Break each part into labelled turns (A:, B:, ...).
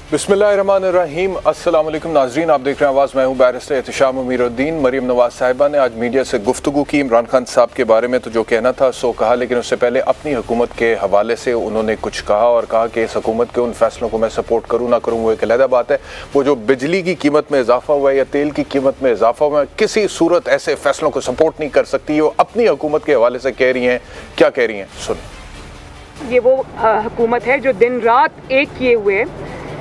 A: बिस्मिल्लाहिर्रहमानिर्रहीम। अस्सलाम वालेकुम नाजरीन, आप देख रहे हैं आवाज़। मैं हूँ बैरिस्टर एहतिशाम अमीरुद्दीन। मरीम नवाज साहिबा ने आज मीडिया से गुफ्तगू की इमरान खान साहब के बारे में, तो जो कहना था सो कहा, लेकिन उससे पहले अपनी हुकूमत के हवाले से उन्होंने कुछ कहा और कहा कि इस हुकूमत के उन फैसलों को मैं सपोर्ट करूँ ना करूँ वो एक अलग बात है। वो जो बिजली की कीमत में इजाफा हुआ है या तेल की कीमत में इजाफा हुआ है, किसी सूरत ऐसे फैसलों को सपोर्ट नहीं कर सकती। वो अपनी हुकूमत के हवाले से कह रही हैं। क्या कह रही हैं सुन।
B: ये वो हुकूमत है जो दिन रात एक किए हुए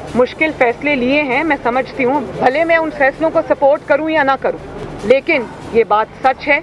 B: मुश्किल फैसले लिए हैं। मैं समझती हूँ, भले मैं उन फैसलों को सपोर्ट करूँ या ना करूँ, लेकिन ये बात सच है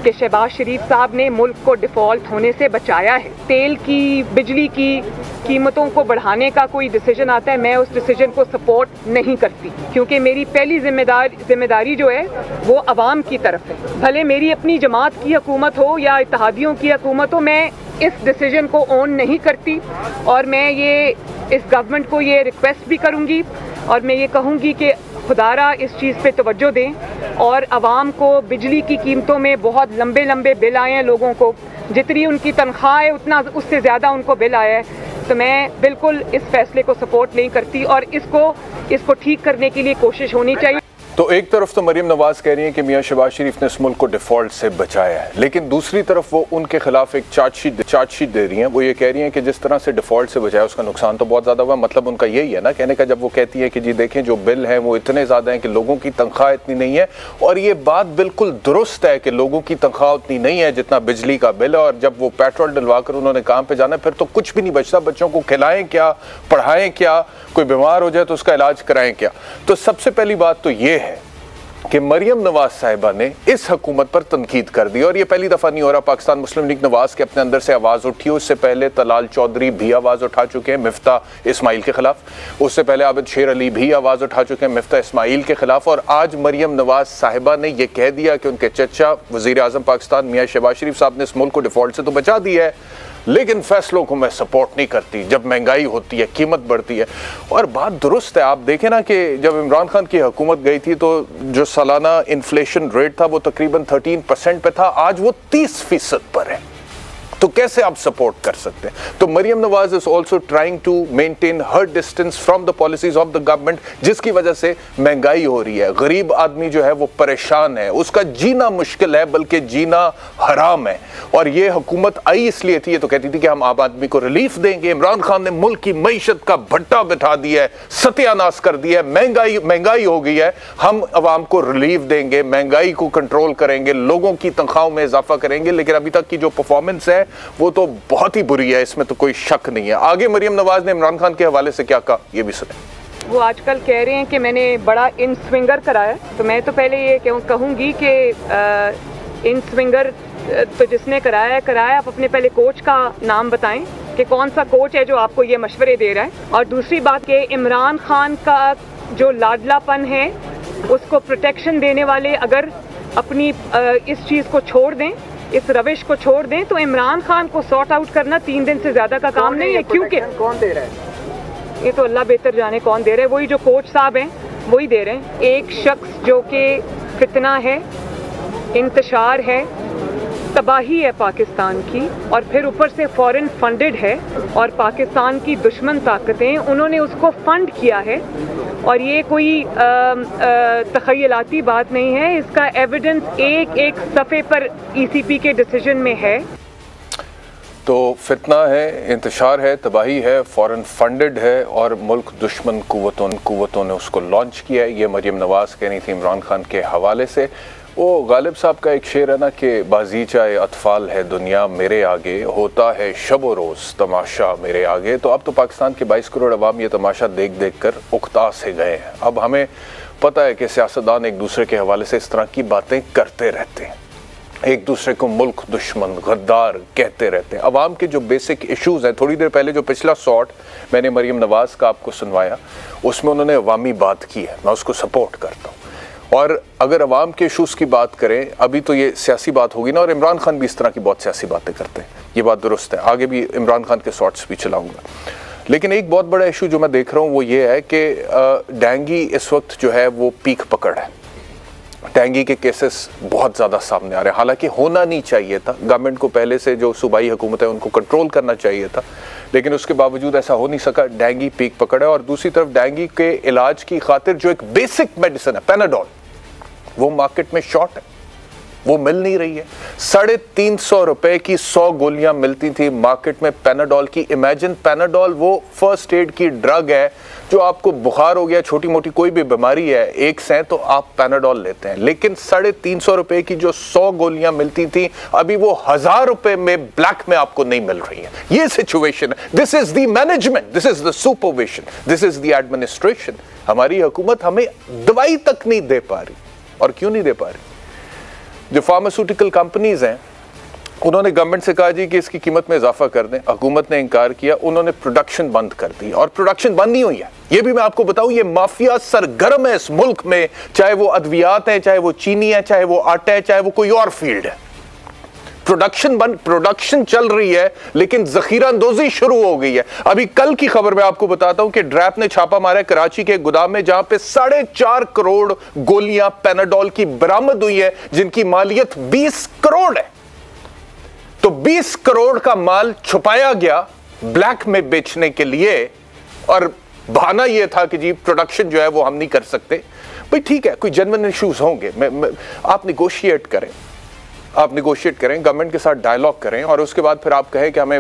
B: कि शहबाज शरीफ साहब ने मुल्क को डिफ़ॉल्ट होने से बचाया है। तेल की, बिजली की कीमतों को बढ़ाने का कोई डिसीजन आता है, मैं उस डिसीजन को सपोर्ट नहीं करती, क्योंकि मेरी पहली जिम्मेदारी जो है वो अवाम की तरफ है। भले मेरी अपनी जमात की हुकूमत हो या इत्तेहादियों की हुकूमत हो, मैं इस डिसीजन को ओन नहीं करती और मैं ये इस गवर्नमेंट को ये रिक्वेस्ट भी करूंगी और मैं ये कहूंगी कि खुदारा इस चीज़ पे तवज्जो दें और आवाम को बिजली की कीमतों में बहुत लंबे लंबे बिल आए हैं। लोगों को जितनी उनकी तनख्वाह है उतना उससे ज़्यादा उनको बिल आया है। तो मैं बिल्कुल इस फैसले को सपोर्ट नहीं करती और इसको ठीक करने के लिए कोशिश होनी चाहिए।
A: तो एक तरफ तो मरीम नवाज कह रही है कि मियां शहबाज शरीफ ने इस मुल्क को डिफॉल्ट से बचाया है, लेकिन दूसरी तरफ वो उनके खिलाफ एक चार्जशीट दे रही हैं। वो ये कह रही हैं कि जिस तरह से डिफॉल्ट से बचाया उसका नुकसान तो बहुत ज़्यादा हुआ। मतलब उनका यही है ना कहने का, जब वो कहती है कि जी देखें जो बिल हैं वो इतने ज़्यादा हैं कि लोगों की तनख्वाह इतनी नहीं है, और ये बात बिल्कुल दुरुस्त है कि लोगों की तनख्वाह उतनी नहीं है जितना बिजली का बिल है, और जब वो पेट्रोल डलवा कर उन्होंने काम पर जाना फिर तो कुछ भी नहीं बचता। बच्चों को खिलाएं क्या, पढ़ाएं क्या, कोई बीमार हो जाए तो उसका इलाज कराएं क्या। तो सबसे पहली बात तो ये है कि मरीम नवाज साहिबा ने इस हुकूमत पर तनकीद कर दी, और ये पहली दफ़ा नहीं हो रहा। पाकिस्तान मुस्लिम लीग नवाज के अपने अंदर से आवाज़ उठी, उससे पहले तलाल चौधरी भी आवाज़ उठा चुके हैं मिफ्ता इस्माइल के खिलाफ, उससे पहले आबिद शेर अली भी आवाज़ उठा चुके हैं मिफ्ता इस्माइल के खिलाफ, और आज मरीम नवाज साहिबा ने यह कह दिया कि उनके चचा वज़ीर आज़म पाकिस्तान मियाँ शहबाज शरीफ साहब ने इस मुल्क को डिफ़ॉल्ट से तो बचा दिया है, लेकिन फैसलों को मैं सपोर्ट नहीं करती जब महंगाई होती है, कीमत बढ़ती है। और बात दुरुस्त है। आप देखें ना कि जब इमरान खान की हुकूमत गई थी तो जो सालाना इन्फ्लेशन रेट था वो तकरीबन 13% पे था, आज वो 30% पर है। तो कैसे आप सपोर्ट कर सकते हैं? तो Maryam Nawaz is also trying to maintain her distance from the policies of the government, जिसकी वजह से महंगाई हो रही है। गरीब आदमी जो है वो परेशान है, उसका जीना मुश्किल है, बल्कि जीना हराम है। और ये हुकूमत आई इसलिए थी, ये तो कहती थी कि हम आम आदमी को रिलीफ देंगे। इमरान खान ने मुल्क की मईशत का भट्टा बिठा दिया है, सत्यानाश कर दिया है, महंगाई हो गई है। हम आवाम को रिलीफ देंगे, महंगाई को कंट्रोल करेंगे, लोगों की तनख्वाहों में इजाफा करेंगे, लेकिन अभी तक की जो परफॉर्मेंस है वो तो बहुत ही बुरी है, इसमें तो कोई शक नहीं है। आगे मरीम नवाज ने इमरान खान के हवाले से क्या कहा, ये भी सुने।
B: वो आजकल कह रहे हैं कि मैंने बड़ा इन स्विंगर कराया, तो मैं तो पहले ये कहूँगी कि इन स्विंगर तो जिसने कराया आप अपने पहले कोच का नाम बताएं कि कौन सा कोच है जो आपको ये मशवरे दे रहा है। और दूसरी बात कि इमरान खान का जो लाडलापन है उसको प्रोटेक्शन देने वाले अगर अपनी इस चीज़ को छोड़ दें, इस रविश को छोड़ दें, तो इमरान खान को सॉर्ट आउट करना 3 दिन से ज़्यादा का काम नहीं है। क्योंकि
C: कौन दे रहा है
B: ये तो अल्लाह बेहतर जाने कौन दे रहा है। वही जो कोच साहब हैं वही दे रहे हैं। एक शख्स जो कि फितना है, इंतशार है, तबाही है पाकिस्तान की, और फिर ऊपर से फॉरेन फंडेड है, और पाकिस्तान की दुश्मन ताकतें उन्होंने उसको फंड किया है। और ये कोई तखयलाती बात नहीं है, इसका एविडेंस एक सफ़े पर ECP के डिसीजन में है।
A: तो फितना है, इंतशार है, तबाही है, फॉरेन फंडेड है, और मुल्क दुश्मन कुव्वतों ने उसको लॉन्च किया है। ये मरीम नवाज कह रही थी इमरान खान के हवाले से। वो गालिब साहब का एक शेर है ना कि बाजीचाए अतफाल है दुनिया मेरे आगे, होता है शब व रोज़ तमाशा मेरे आगे। तो अब तो पाकिस्तान के 22 करोड़ अवाम ये तमाशा देख देख कर उकता से गए हैं। अब हमें पता है कि सियासतदान एक दूसरे के हवाले से इस तरह की बातें करते रहते हैं, एक दूसरे को मुल्क दुश्मन गद्दार कहते रहते हैं। अवाम के जो बेसिक इश्यूज़ हैं, थोड़ी देर पहले जो पिछला शॉट मैंने मरीम नवाज का आपको सुनवाया उसमें उन्होंने अवामी बात की है, मैं उसको सपोर्ट करता हूँ। और अगर अवाम के इशूज़ की बात करें, अभी तो ये सियासी बात होगी ना, और इमरान खान भी इस तरह की बहुत सियासी बातें करते हैं, ये बात दुरुस्त है। आगे भी इमरान खान के शॉर्ट्स भी चलाऊँगा। लेकिन एक बहुत बड़ा इशू जो मैं देख रहा हूँ वो ये है कि डेंगू इस वक्त जो है वो पीक पकड़ है। डेंगू के केसेस बहुत ज़्यादा सामने आ रहे हैं, हालांकि होना नहीं चाहिए था। गवर्नमेंट को पहले से जो सूबाई हुकूमत है उनको कंट्रोल करना चाहिए था, लेकिन उसके बावजूद ऐसा हो नहीं सका। डेंगू पीक पकड़ा और दूसरी तरफ डेंगू के इलाज की खातिर जो एक बेसिक मेडिसिन है पैनाडोल, वो मार्केट में शॉर्ट है, वो मिल नहीं रही है। 350 रुपए की 100 गोलियां मिलती थी मार्केट में पैनाडोल की। इमेजिन, पैनाडोल वो फर्स्ट एड की ड्रग है, जो आपको बुखार हो गया, छोटी मोटी कोई भी बीमारी है, एक से तो आप पैनाडोल लेते हैं। लेकिन 350 रुपए की जो 100 गोलियां मिलती थी, अभी वो 1000 रुपए में ब्लैक में आपको नहीं मिल रही है। ये सिचुएशन है। This is the management, this is the supervision, this is the administration. हमारी हुकूमत हमें दवाई तक नहीं दे पा रही। और क्यों नहीं दे पा रही? जो फार्मास्यूटिकल कंपनीज हैं, उन्होंने गवर्नमेंट से कहा जी कि इसकी कीमत में इजाफा कर दें। हुकूमत ने इनकार किया, उन्होंने प्रोडक्शन बंद कर दी और प्रोडक्शन बंद नहीं हुई है। ये भी मैं आपको बताऊं, ये माफिया सरगर्म है इस मुल्क में, चाहे वो अद्वियात है, चाहे वो चीनी है, चाहे वो आटा है, चाहे वो कोई और फील्ड है। प्रोडक्शन चल रही है, लेकिन जखीरा अंदोजी शुरू हो गई है। अभी कल की खबर मैं आपको बताता हूं कि ड्रैप ने छापा मारा कराची के गोदाम में, जहां पे 4.5 करोड़ गोलियां पैनाडोल की बरामद हुई है, जिनकी मालियत 20 करोड़ है। तो 20 करोड़ का माल छुपाया गया ब्लैक में बेचने के लिए, और बहाना यह था कि जी प्रोडक्शन जो है वो हम नहीं कर सकते। भाई ठीक है, कोई जेन्युइन इश्यूज होंगे, आप निगोशिएट करें, गवर्नमेंट के साथ डायलॉग करें, और उसके बाद फिर आप कहें कि हमें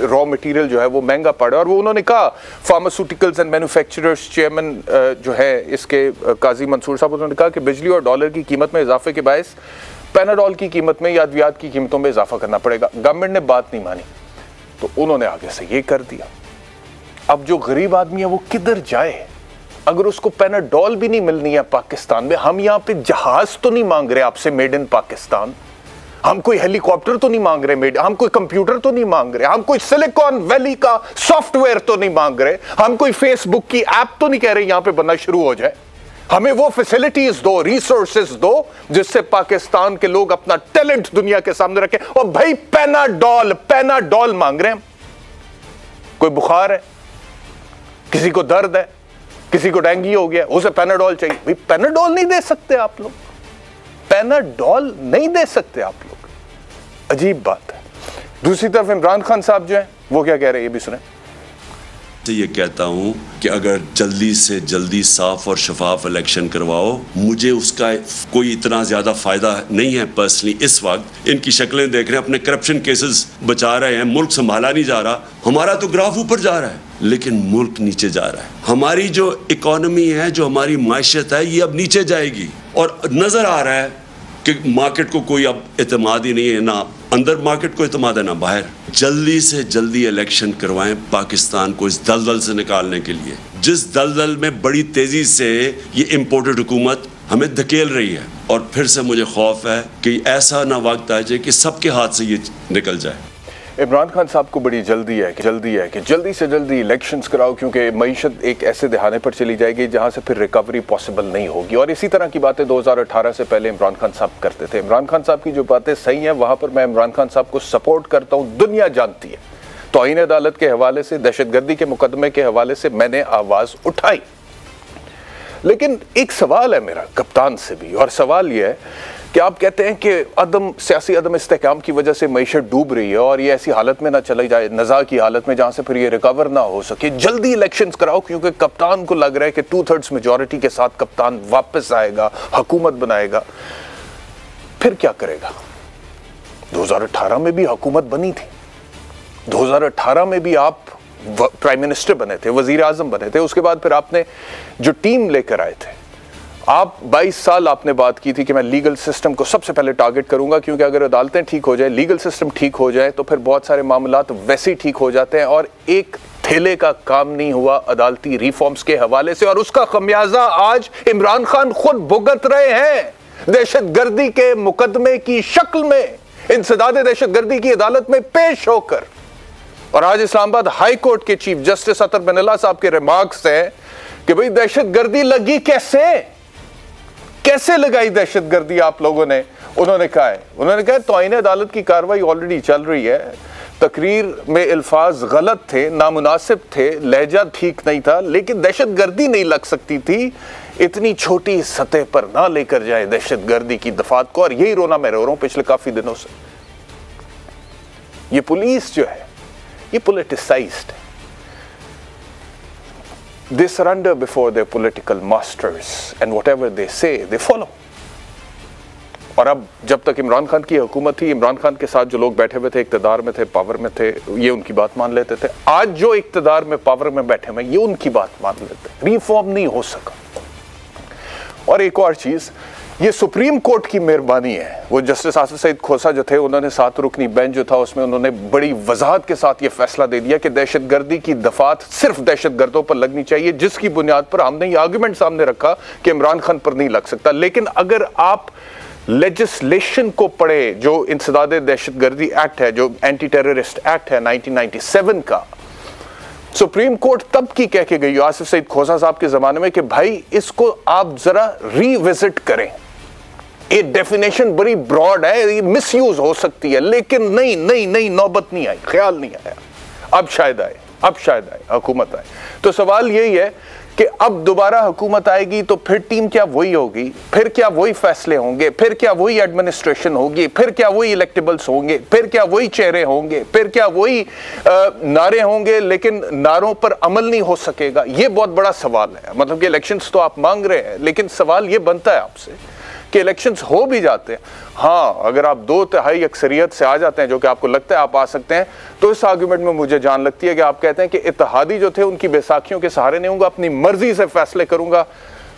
A: रॉ मटेरियल जो है वो महंगा पड़ा। और वो उन्होंने कहा, फार्मास्यूटिकल्स एंड मैन्युफैक्चरर्स चेयरमैन जो है इसके काजी मंसूर साहब, उन्होंने कहा कि बिजली और डॉलर की कीमत में इजाफे के बायस पैनाडोल की कीमत में या अद्वियात की कीमतों में इजाफा करना पड़ेगा। गवर्नमेंट ने बात नहीं मानी, तो उन्होंने आगे से ये कर दिया। अब जो गरीब आदमी है वो किधर जाए? अगर उसको पैनाडोल भी नहीं मिलनी है पाकिस्तान में, हम यहां पे जहाज तो नहीं मांग रहे आपसे मेड इन पाकिस्तान, हम कोई हेलीकॉप्टर तो नहीं मांग रहे, हम कोई कंप्यूटर तो नहीं मांग रहे, हम कोई सिलिकॉन वैली का सॉफ्टवेयर तो नहीं मांग रहे, हम कोई फेसबुक की ऐप तो नहीं कह रहे यहां पे बनना शुरू हो जाए। हमें वो फैसिलिटीज दो, रिसोर्सेज दो, जिससे पाकिस्तान के लोग अपना टैलेंट दुनिया के सामने रखें। और भाई पैनाडोल मांग रहे हैं। कोई बुखार है, किसी को दर्द है, किसी को डेंगू हो गया, उसे पैनाडोल चाहिए। भाई पैनाडोल नहीं दे सकते आप लोग, पैनाडोल नहीं दे सकते आप लोग। अजीब बात है। दूसरी तरफ इमरान खान साहब जो है वो क्या कह रहे हैं, ये भी सुने।
D: तो ये कहता हूं कि अगर जल्दी से जल्दी साफ और शफाफ इलेक्शन करवाओ, मुझे उसका कोई इतना ज्यादा फायदा नहीं है पर्सनली। इस वक्त इनकी शक्लें देख रहे हैं, अपने करप्शन केसेस बचा रहे हैं, मुल्क संभाला नहीं जा रहा। हमारा तो ग्राफ ऊपर जा रहा है, लेकिन मुल्क नीचे जा रहा है। हमारी जो इकोनॉमी है, जो हमारी मायशत है, ये अब नीचे जाएगी। और नजर आ रहा है कि मार्केट को कोई अब एतमाद ही नहीं है, ना अंदर मार्केट को एतमाद है ना बाहर। जल्दी से जल्दी इलेक्शन करवाएं पाकिस्तान को इस दलदल से निकालने के लिए, जिस दलदल में बड़ी तेजी से ये इम्पोर्टेड हुकूमत हमें धकेल रही है। और फिर से मुझे खौफ है कि ऐसा ना वक्त आ जाए कि सबके हाथ से ये निकल जाए।
A: इमरान खान साहब को बड़ी जल्दी है कि जल्दी से जल्दी इलेक्शंस कराओ, क्योंकि मईशत एक ऐसे दहाने पर चली जाएगी जहां से फिर रिकवरी पॉसिबल नहीं होगी। और इसी तरह की बातें 2018 से पहले इमरान खान साहब करते थे। इमरान खान साहब की जो बातें सही हैं, वहां पर मैं इमरान खान साहब को सपोर्ट करता हूं, दुनिया जानती है। तौहीन अदालत के हवाले से, दहशतगर्दी के मुकदमे के हवाले से मैंने आवाज उठाई। लेकिन एक सवाल है मेरा कप्तान से भी, और सवाल यह है कि आप कहते हैं कि सियासी अदम इस्तेहकाम की वजह से मईशत डूब रही है और ये ऐसी हालत में ना चली जाए, नज़ा की हालत में, जहां से फिर ये रिकवर ना हो सके। जल्दी इलेक्शंस कराओ, क्योंकि कप्तान को लग रहा है कि 2/3 मेजॉरिटी के साथ कप्तान वापस आएगा, हुकूमत बनाएगा। फिर क्या करेगा? 2018 में भी हुकूमत बनी थी, 2018 में भी आप प्राइम मिनिस्टर बने थे, वजीर आजम बने थे। उसके बाद फिर आपने जो टीम लेकर आए थे, आप 22 साल आपने बात की थी कि मैं लीगल सिस्टम को सबसे पहले टारगेट करूंगा, क्योंकि अगर अदालतें ठीक हो जाए, लीगल सिस्टम ठीक हो जाए, तो फिर बहुत सारे मामलात वैसे ही ठीक हो जाते हैं। और एक थैले का काम नहीं हुआ अदालती रिफॉर्म्स के हवाले से, और उसका खमियाजा आज इमरान खान खुद भुगत रहे हैं, दहशतगर्दी के मुकदमे की शक्ल में, इंसदाद दहशतगर्दी की अदालत में पेश होकर। और आज इस्लामाबाद हाई कोर्ट के चीफ जस्टिस अतर बिनल्ला साहब के रिमार्क्स हैं कि भाई दहशतगर्दी लगी कैसे लगाई दहशतगर्दी आप लोगों ने। उन्होंने कहा तौहीन अदालत की कार्रवाई ऑलरेडी चल रही है, तकरीर में अल्फाज गलत थे, नामुनासिब थे, लहजा ठीक नहीं था, लेकिन दहशतगर्दी नहीं लग सकती थी। इतनी छोटी सतह पर ना लेकर जाए दहशतगर्दी की दफात को। और यही रोना मैं रो रहा हूं पिछले काफी दिनों से। ये पुलिस जो है ये पोलिटिसाइज्ड है। They surrender before their political masters and whatever they say, they follow. और अब जब तक इमरान खान की हुकूमत थी, इमरान खान के साथ जो लोग बैठे हुए थे, इक़्तिदार में थे, पावर में थे, ये उनकी बात मान लेते थे। आज जो इक़्तिदार में, पावर में बैठे हुए, ये उनकी बात मान लेते। रिफॉर्म नहीं हो सका। और एक और चीज, ये सुप्रीम कोर्ट की मेहरबानी है। वो जस्टिस आसिफ सईद खोसा जो थे, उन्होंने 7 रुकनी बेंच जो था उसमें उन्होंने बड़ी वजाहत के साथ ये फैसला दे दिया कि दहशतगर्दी की दफात सिर्फ दहशतगर्दों पर लगनी चाहिए, जिसकी बुनियाद पर हमने ये आर्गुमेंट सामने रखा कि इमरान खान पर नहीं लग सकता। लेकिन अगर आप लेजिस्लेशन को पढ़े, जो इंसदाद दहशतगर्दी एक्ट है, जो एंटी टेररिस्ट एक्ट है 1997 का, सुप्रीम कोर्ट तब की कह के गई आसिफ सईद खोसा साहब के जमाने में कि भाई इसको आप जरा रिविजिट करें। ये डेफिनेशन बड़ी ब्रॉड है, ये मिसयूज हो सकती है। लेकिन नहीं नौबत नहीं आई, ख्याल नहीं आया। अब शायद आए हुकूमत आए। तो सवाल यही है कि अब दोबारा हुकूमत आएगी तो फिर टीम क्या वही होगी, फिर क्या वही फैसले होंगे, फिर क्या वही एडमिनिस्ट्रेशन होगी, फिर क्या वही इलेक्टेबल्स होंगे, फिर क्या वही चेहरे होंगे, फिर क्या वही नारे होंगे, लेकिन नारों पर अमल नहीं हो सकेगा। ये बहुत बड़ा सवाल है। मतलब कि इलेक्शंस तो आप मांग रहे हैं, लेकिन सवाल ये बनता है आपसे कि इलेक्शंस हो भी जाते हैं, हाँ, अगर आप 2/3 अक्सरियत से आ जाते हैं, जो कि आपको लगता है आप आ सकते हैं, तो इस आर्गुमेंट में मुझे जान लगती है कि आप कहते हैं कि इत्तेहादी जो थे उनकी बैसाखियों के सहारे नहीं होंगे, अपनी मर्जी से फैसले करूंगा।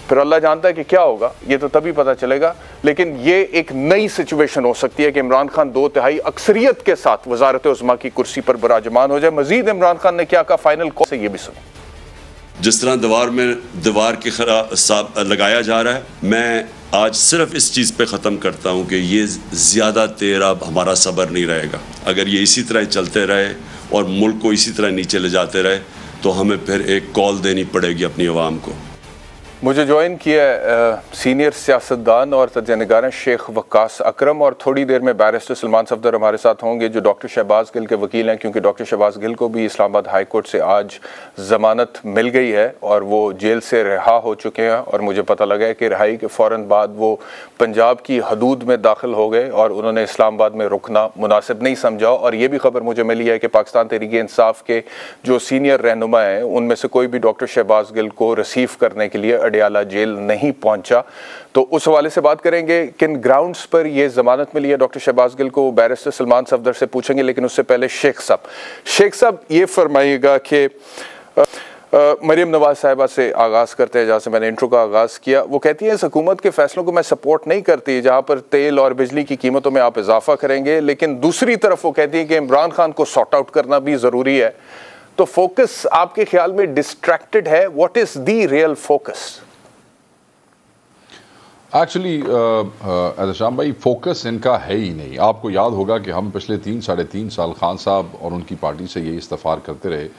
A: फिर अल्लाह जानता है कि क्या होगा, ये तो तभी पता चलेगा। लेकिन ये एक नई सिचुएशन हो सकती है कि इमरान खान 2/3 अक्सरियत के साथ वजारत उज़्मा की कुर्सी पर बराजमान हो जाए। मजीद इमरान खान ने क्या कहा फाइनल कॉल से, ये भी सुनो।
D: जिस तरह दीवार के खिलाफ लगाया जा रहा है, मैं आज सिर्फ इस चीज़ पे ख़त्म करता हूँ कि ये ज़्यादा देर अब हमारा सब्र नहीं रहेगा। अगर ये इसी तरह चलते रहे और मुल्क को इसी तरह नीचे ले जाते रहे तो हमें फिर एक कॉल देनी पड़ेगी अपनी आवाम को।
A: मुझे ज्वाइन किया सीनियर सियासतदान और तजनिगार शेख वक्कास अकरम, और थोड़ी देर में बैरिस्टर सलमान सफदर हमारे साथ होंगे जो डॉक्टर शहबाज गिल के वकील हैं, क्योंकि डॉक्टर शहबाज गिल को भी इस्लामाबाद हाई कोर्ट से आज ज़मानत मिल गई है और वो जेल से रिहा हो चुके हैं। और मुझे पता लगा है कि रिहाई के फ़ौरन बाद वो पंजाब की हदूद में दाखिल हो गए और उन्होंने इस्लामाबाद में रुकना मुनासिब नहीं समझा। और ये भी खबर मुझे मिली है कि पाकिस्तान तहरीक इंसाफ के जो सीनियर रहनुमा हैं उनमें से कोई भी डॉक्टर शहबाज गिल को रिसीव करने के लिए अडियाला जेल नहीं पहुंचा। तो उस हवाले से बात करेंगे, किन ग्राउंड्स पर यह जमानत मिली है डॉक्टर शहबाज गिल को, बैरिस्टर सलमान सफदर से पूछेंगे। लेकिन उससे पहले शेख साहब ये फरमाइएगा कि मरियम नवाज साहिबा से आगाज़ करते हैं, जहाँ से मैंने इंट्रो का आगाज़ किया। वो कहती है इस हुकूमत के फैसलों को मैं सपोर्ट नहीं करती जहाँ पर तेल और बिजली की कीमतों में आप इजाफा करेंगे, लेकिन दूसरी तरफ वो कहती है कि इमरान खान को सॉर्ट आउट करना भी ज़रूरी है। तो फोकस आपके ख्याल में डिस्ट्रैक्टेड है? What is the real focus?
E: Actually Ehtesham भाई, फोकस इनका है ही नहीं। आपको याद होगा कि हम पिछले 3-3.5 साल खान साहब और उनकी पार्टी से ये इस्तफार करते रहे